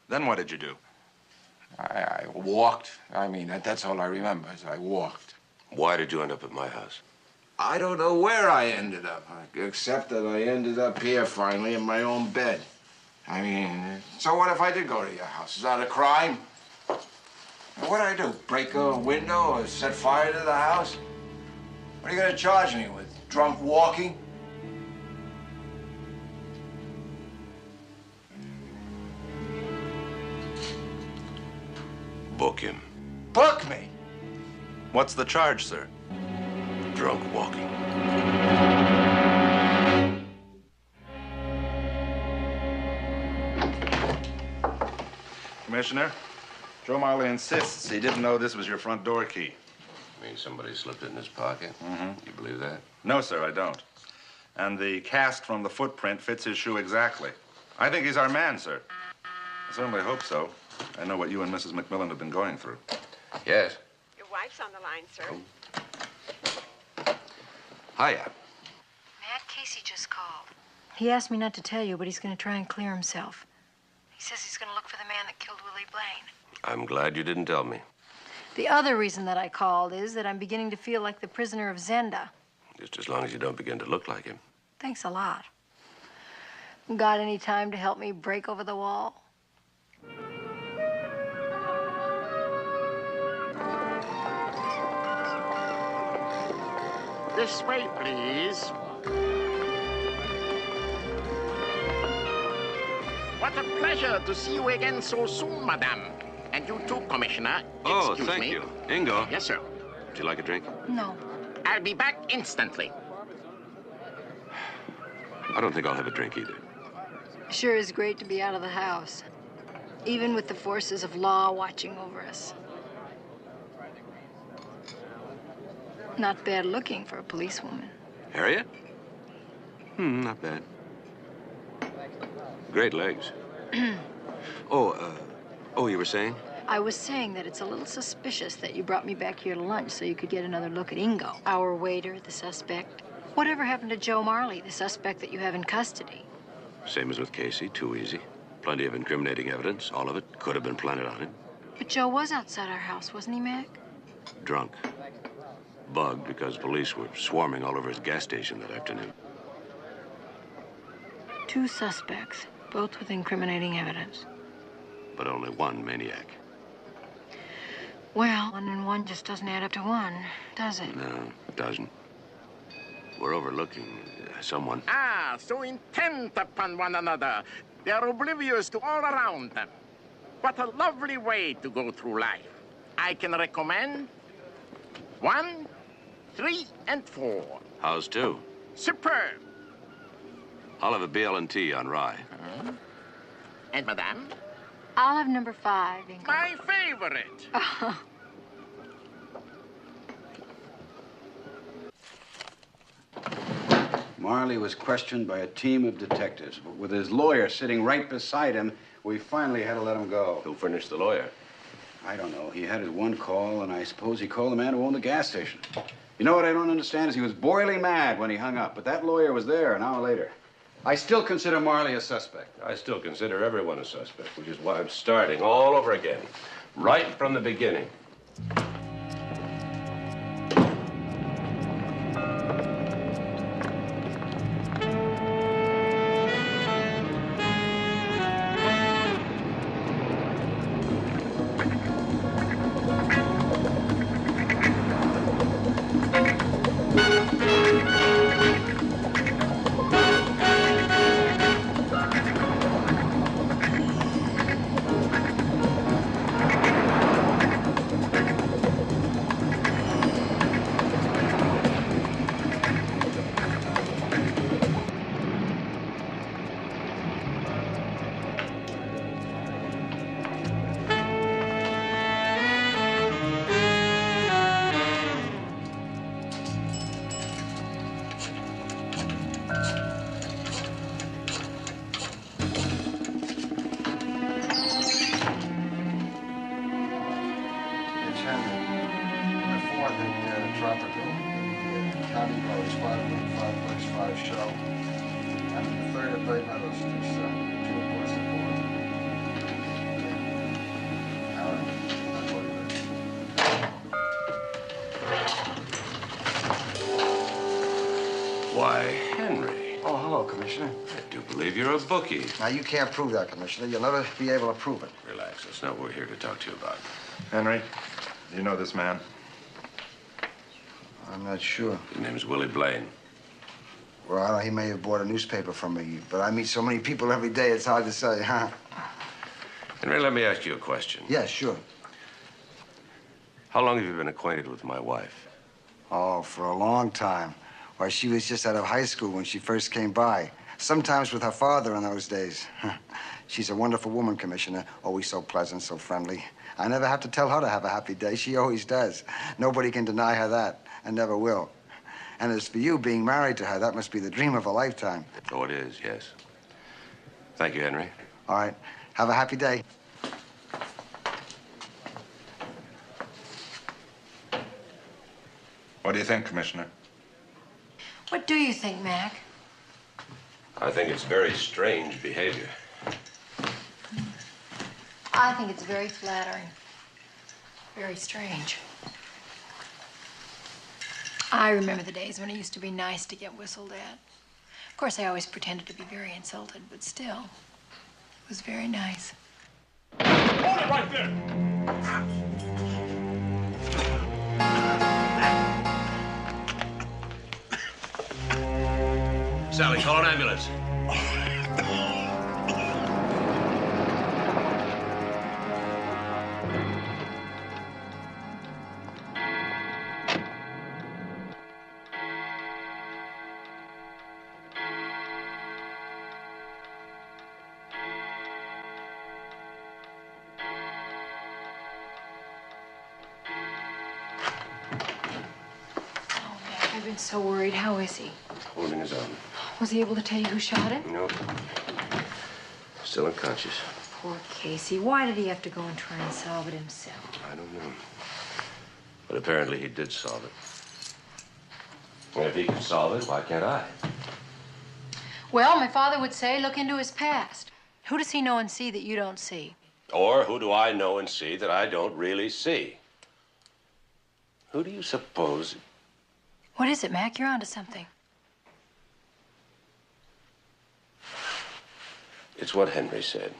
S4: Then what did you do?
S12: I walked. I mean, that's all I remember, is I walked.
S1: Why did you end up at my house?
S12: I don't know where I ended up, except that I ended up here finally in my own bed. I mean, so what if I did go to your house? Is that a crime? What'd I do? Break a window or set fire to the house? What are you gonna charge me with? Drunk walking?
S1: Book him.
S12: Book me?
S4: What's the charge, sir?
S1: Drunk walking.
S4: Commissioner, Joe Marley insists he didn't know this was your front door key.
S1: You mean somebody slipped it in his pocket?
S4: Mm-hmm.
S1: You believe that?
S4: No, sir, I don't. And the cast from the footprint fits his shoe exactly. I think he's our man, sir. I certainly hope so. I know what you and Mrs. McMillan have been going through.
S1: Yes.
S16: Your wife's on the line, sir.
S1: Hiya.
S2: Matt, Casey just called. He asked me not to tell you, but he's going to try and clear himself. He says he's going to look for the man that killed Willie Blaine.
S1: I'm glad you didn't tell me.
S2: The other reason that I called is that I'm beginning to feel like the prisoner of Zenda.
S1: Just as long as you don't begin to look like him.
S2: Thanks a lot. Got any time to help me break over the wall?
S17: This way, please. What a pleasure to see you again so soon, madame. And you too, Commissioner. Excuse
S1: thank
S17: me.
S1: you. Ingo.
S17: Yes, sir.
S1: Would you like a drink?
S2: No.
S17: I'll be back instantly.
S1: I don't think I'll have a drink either.
S2: Sure is great to be out of the house, even with the forces of law watching over us. Not bad looking for a policewoman.
S1: Harriet? Not bad. Great legs. Oh, you were saying?
S2: I was saying that it's a little suspicious that you brought me back here to lunch so you could get another look at Ingo, our waiter, the suspect. Whatever happened to Joe Marley, the suspect that you have in custody?
S1: Same as with Casey, too easy. Plenty of incriminating evidence. All of it could have been planted on him.
S2: But Joe was outside our house, wasn't he, Mac?
S1: Drunk. Bugged because police were swarming all over his gas station that afternoon.
S2: 2 suspects, both with incriminating evidence.
S1: But only one maniac.
S2: Well, 1 and 1 just doesn't add up to 1, does it?
S1: No, it doesn't. We're overlooking someone.
S17: Ah, so intent upon one another. They're oblivious to all around them. What a lovely way to go through life. I can recommend 1, 3, and 4.
S1: How's 2?
S17: Superb.
S1: I'll have a BL&T on rye.
S17: And madame?
S2: I'll have number 5, Ingo.
S17: My favorite.
S6: Marley was questioned by a team of detectives, but with his lawyer sitting right beside him, we finally had to let him go.
S1: Who furnished the lawyer?
S6: I don't know. He had his one call, and I suppose he called the man who owned the gas station. You know what I don't understand is he was boiling mad when he hung up, but that lawyer was there an hour later. I still consider Marley a suspect.
S1: I still consider everyone a suspect, which is why I'm starting all over again, right from the beginning. Why, Henry.
S12: Oh, hello, Commissioner.
S1: I do believe you're a bookie.
S12: Now, you can't prove that, Commissioner. You'll never be able to prove it.
S1: Relax. That's not what we're here to talk to you about.
S4: Henry, do you know this man?
S12: I'm not sure.
S1: His name's Willie Blaine.
S12: Well, I don't know, he may have bought a newspaper from me, but I meet so many people every day, it's hard to say, huh?
S1: Henry, let me ask you a question.
S12: Yeah, sure.
S1: How long have you been acquainted with my wife?
S12: Oh, for a long time. Why, she was just out of high school when she first came by. Sometimes with her father in those days. She's a wonderful woman, Commissioner. Always so pleasant, so friendly. I never have to tell her to have a happy day. She always does. Nobody can deny her that, and never will. And as for you being married to her, that must be the dream of a lifetime.
S1: Oh, it is, yes. Thank you, Henry.
S12: All right. Have a happy day.
S4: What do you think, Commissioner?
S2: What do you think, Mac?
S1: I think it's very strange behavior.
S2: I think it's very flattering. Very strange. I remember the days when it used to be nice to get whistled at. Of course, I always pretended to be very insulted, but still, it was very nice.
S16: Hold it right there!
S1: Sally, call an ambulance.
S2: I've been so worried. How is he?
S1: Holding his own.
S2: Was he able to tell you who shot him?
S1: Nope. Still unconscious.
S2: Poor Casey. Why did he have to go and try and solve it himself?
S1: I don't know. But apparently he did solve it. And if he can solve it, why can't I?
S2: Well, my father would say, look into his past. Who does he know and see that you don't see?
S1: Or who do I know and see that I don't really see? Who do you suppose?
S2: What is it, Mac? You're onto something.
S1: It's what Henry said.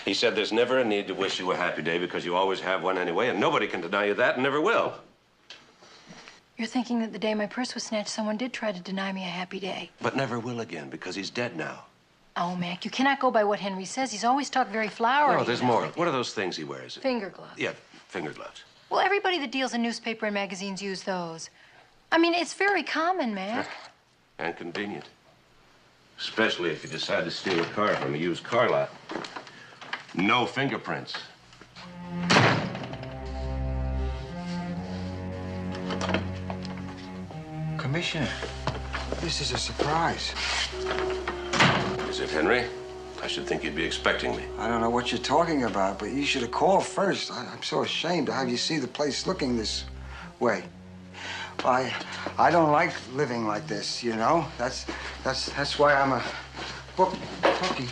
S1: He said there's never a need to wish you a happy day because you always have one anyway, and nobody can deny you that and never will.
S2: You're thinking that the day my purse was snatched, someone did try to deny me a happy day.
S1: But never will again because he's dead now.
S2: Oh, Mac, you cannot go by what Henry says. He's always talked very flowery.
S1: No, there's more. What are those things he wears?
S2: Finger gloves.
S1: Yeah, finger gloves.
S2: Well, everybody that deals in newspaper and magazines use those. I mean, it's very common, Mac.
S1: And convenient. Especially if you decide to steal a car from a used car lot. No fingerprints.
S12: Commissioner, this is a surprise.
S1: Is it, Henry? I should think you'd be expecting me.
S12: I don't know what you're talking about, but you should have called first. I'm so ashamed to have you see the place looking this way.
S9: I don't like living like this, you know. That's why I'm a bookie.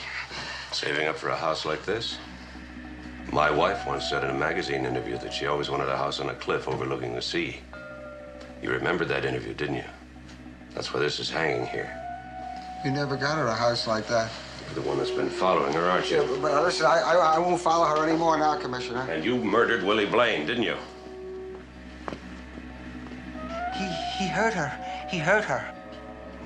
S1: Saving up for a house like this? My wife once said in a magazine interview that she always wanted a house on a cliff overlooking the sea. You remembered that interview, didn't you? That's why this is hanging here.
S9: You never got her a house like that.
S1: You're the one that's been following her, aren't you?
S9: Yeah, but listen, I won't follow her anymore now, Commissioner.
S1: And you murdered Willie Blaine, didn't you?
S9: He hurt her. He hurt her.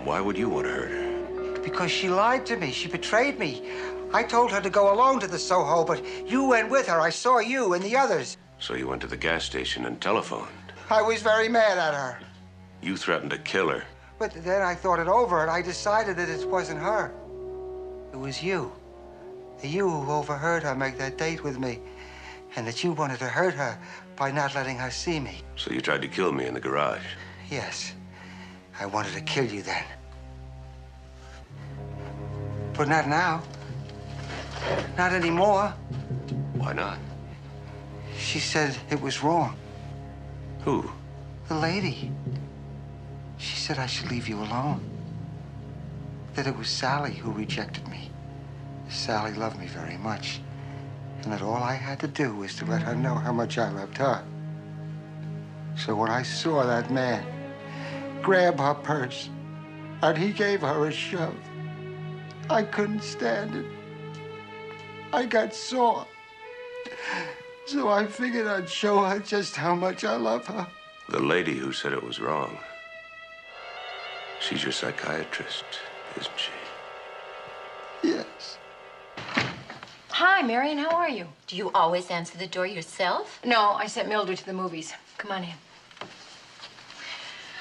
S1: Why would you want to hurt her?
S9: Because she lied to me. She betrayed me. I told her to go alone to the Soho, but you went with her. I saw you and the others.
S1: So you went to the gas station and telephoned.
S9: I was very mad at her.
S1: You threatened to kill her.
S9: But then I thought it over, and I decided that it wasn't her. It was you. You who overheard her make that date with me, and that you wanted to hurt her by not letting her see me.
S1: So you tried to kill me in the garage?
S9: Yes. I wanted to kill you then. But not now. Not anymore.
S1: Why not?
S9: She said it was wrong.
S1: Who?
S9: The lady. She said I should leave you alone. That it was Sally who rejected me. Sally loved me very much. And that all I had to do was to let her know how much I loved her. So when I saw that man grab her purse and he gave her a shove, I couldn't stand it. I got sore. So I figured I'd show her just how much I love her.
S1: The lady who said it was wrong. She's your psychiatrist, isn't she?
S9: Yes.
S2: Hi, Marion. How are you?
S5: Do you always answer the door yourself?
S2: No, I sent Mildred to the movies. Come on in.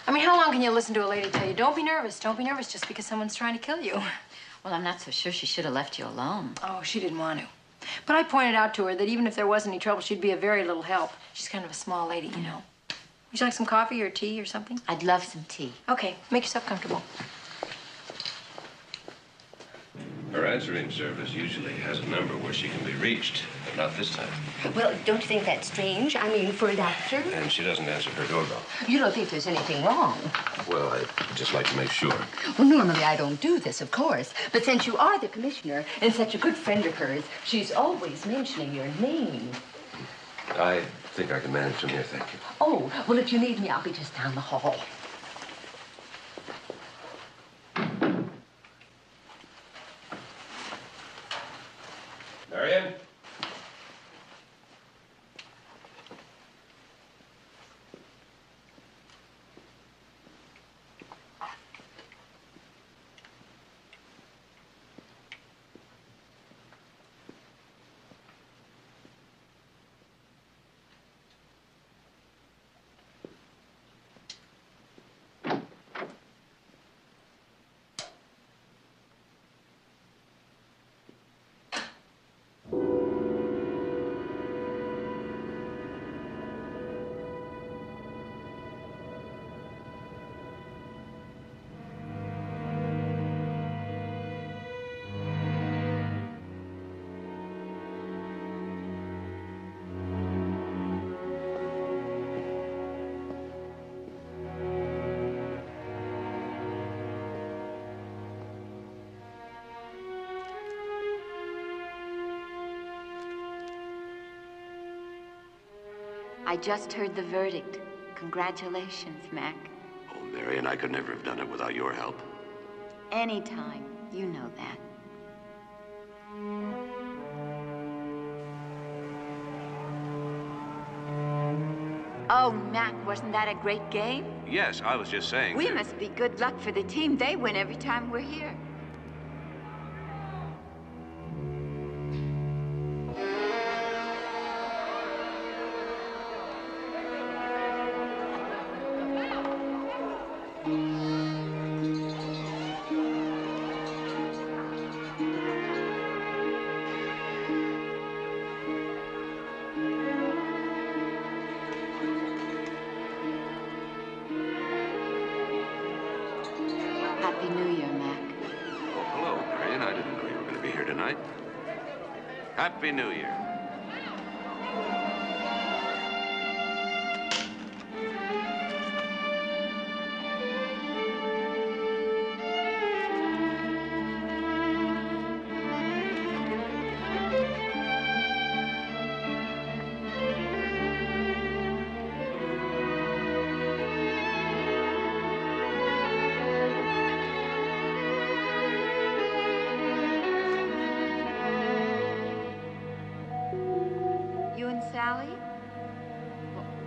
S2: I mean, how long can you listen to a lady tell you, don't be nervous just because someone's trying to kill you?
S5: Well, I'm not so sure she should have left you alone.
S2: Oh, she didn't want to. But I pointed out to her that even if there was any trouble, she'd be a very little help. She's kind of a small lady, you know. Would you like some coffee or tea or something?
S5: I'd love some tea.
S2: Okay, make yourself comfortable.
S1: Her answering service usually has a number where she can be reached, but not this time.
S18: Well, don't you think that's strange? I mean, for a doctor?
S1: And she doesn't answer her doorbell.
S18: You don't think there's anything wrong?
S1: Well, I'd just like to make sure.
S18: Well, normally I don't do this, of course. But since you are the commissioner and such a good friend of hers, she's always mentioning your name.
S1: I think I can manage from here, thank you.
S18: Oh, well, if you need me, I'll be just down the hall.
S1: Marion?
S5: I just heard the verdict. Congratulations, Mac.
S1: Oh, Marion, I could never have done it without your help.
S5: Anytime. You know that. Oh, Mac, wasn't that a great game?
S1: Yes, I was just saying.
S5: We must be good luck for the team. They win every time we're here. Happy New Year, Mac.
S1: Oh, hello, Marion. I didn't know you were going to be here tonight. Happy New Year.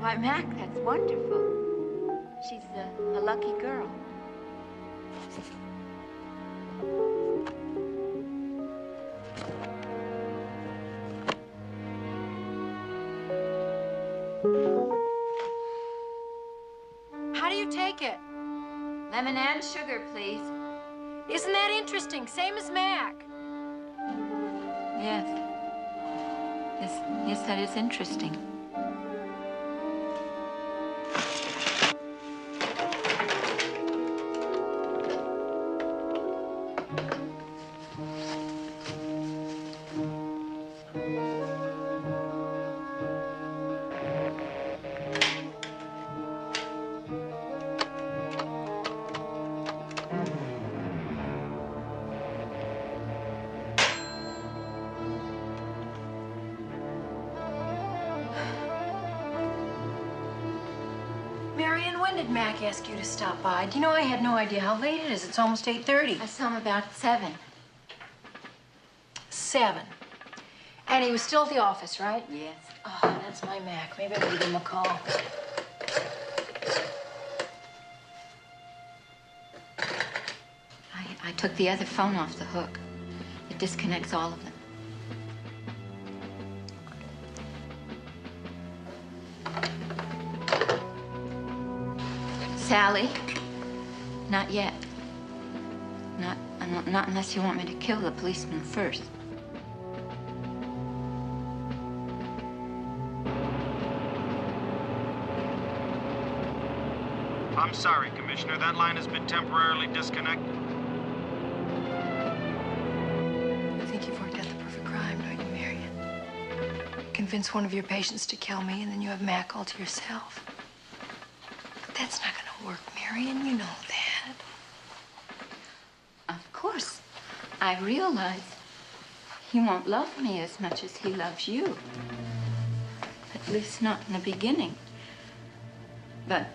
S5: Why, Mac, that's wonderful. She's a lucky girl.
S2: How do you take it?
S5: Lemon and sugar, please.
S2: Isn't that interesting? Same as Mac.
S5: Yes. Yes, that is interesting.
S2: Marion, when did Mac ask you to stop by? Do you know I had no idea how late it is? It's almost 8:30.
S5: I saw him about 7.
S2: 7. And he was still at the office, right?
S5: Yes.
S2: Oh, that's my Mac. Maybe I better give him a call.
S5: I took the other phone off the hook. It disconnects all of them. Sally? Not yet. Not unless you want me to kill the policeman first.
S19: I'm sorry, Commissioner. That line has been temporarily disconnected.
S2: I think you've worked out the perfect crime, don't you, Marion? Convince one of your patients to kill me, and then you have Mac all to yourself. But that's not going to work, Marion. You know that.
S5: Of course. I realize he won't love me as much as he loves you. At least not in the beginning. But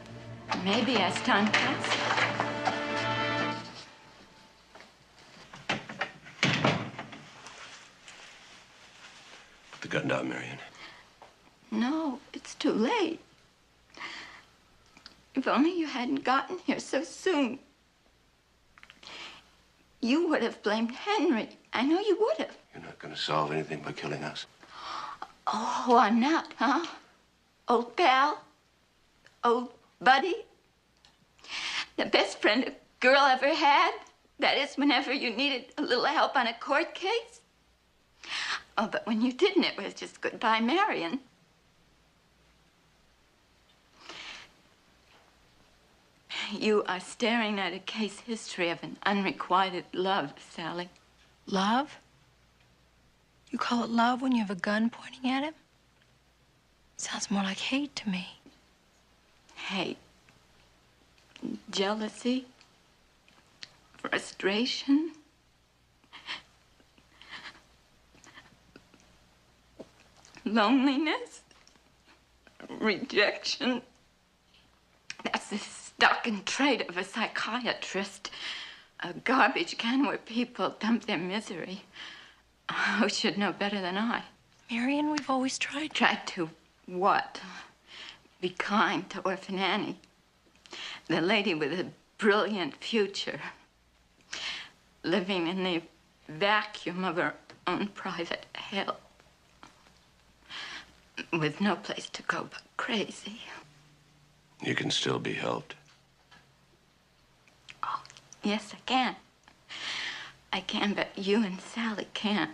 S5: maybe as time passes.
S1: Put the gun down, Marion.
S5: No, it's too late. If only you hadn't gotten here so soon. You would have blamed Henry. I know you would have.
S1: You're not going to solve anything by killing us.
S5: Oh, I'm not, huh? Old pal? Old buddy? The best friend a girl ever had? That is, whenever you needed a little help on a court case? Oh, but when you didn't, it was just goodbye, Marion. You are staring at a case history of an unrequited love, Sally.
S2: Love? You call it love when you have a gun pointing at him? Sounds more like hate to me.
S5: Hate. Jealousy. Frustration. Loneliness. Rejection. That's the stock and trade of a psychiatrist. A garbage can where people dump their misery. Who should know better than I?
S2: Marion, we've always tried.
S5: Tried to what? Be kind to Orphan Annie. The lady with a brilliant future. Living in the vacuum of her own private hell. With no place to go but crazy.
S1: You can still be helped.
S5: Oh, yes, I can. I can, but you and Sally can't.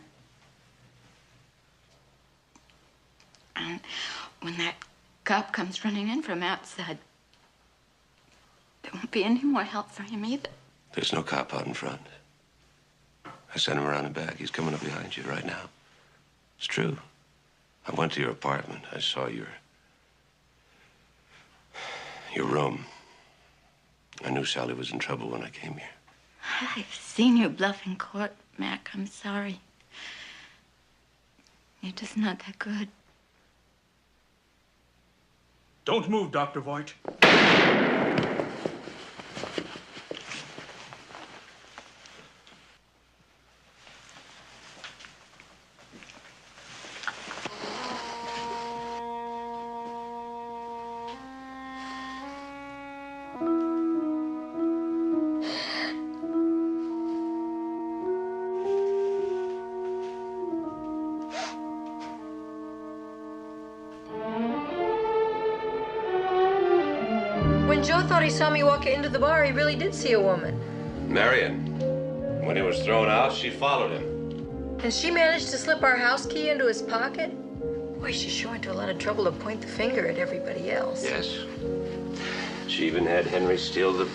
S5: And when that cop comes running in from outside, there won't be any more help for him either.
S1: There's no cop out in front. I sent him around the back. He's coming up behind you right now. It's true. I went to your apartment. I saw your room. I knew Sally was in trouble when I came here.
S5: I've seen you bluff in court, Mac. I'm sorry. You're just not that good.
S16: Don't move, Dr. Voigt.
S2: When Joe thought he saw me walk into the bar, he really did see a woman.
S1: Marion. When he was thrown out, she followed him.
S2: And she managed to slip our house key into his pocket? Boy, she sure went to a lot of trouble to point the finger at everybody else.
S1: Yes. She even had Henry steal the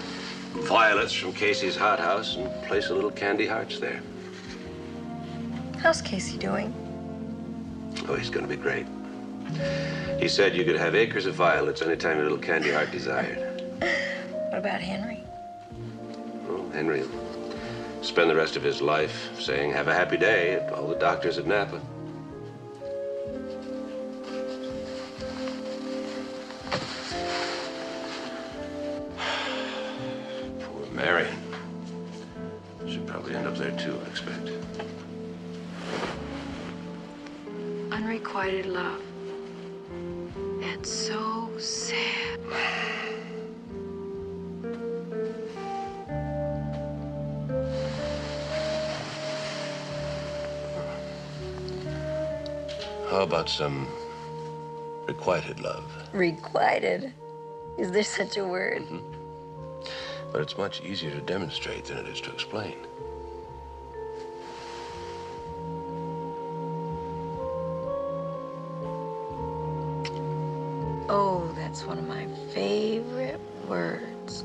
S1: violets from Casey's hothouse and place a little candy hearts there.
S2: How's Casey doing?
S1: Oh, he's going to be great. He said you could have acres of violets anytime your little candy heart desired.
S2: What about Henry?
S1: Oh, Henry will spend the rest of his life saying, "Have a happy day" at all the doctors at Napa. Poor Marion. She'll probably end up there too, I expect.
S2: Unrequited love. That's so sad.
S1: How about some requited love?
S2: Requited? Is there such a word?
S1: But it's much easier to demonstrate than it is to explain.
S2: Oh, that's one of my favorite words.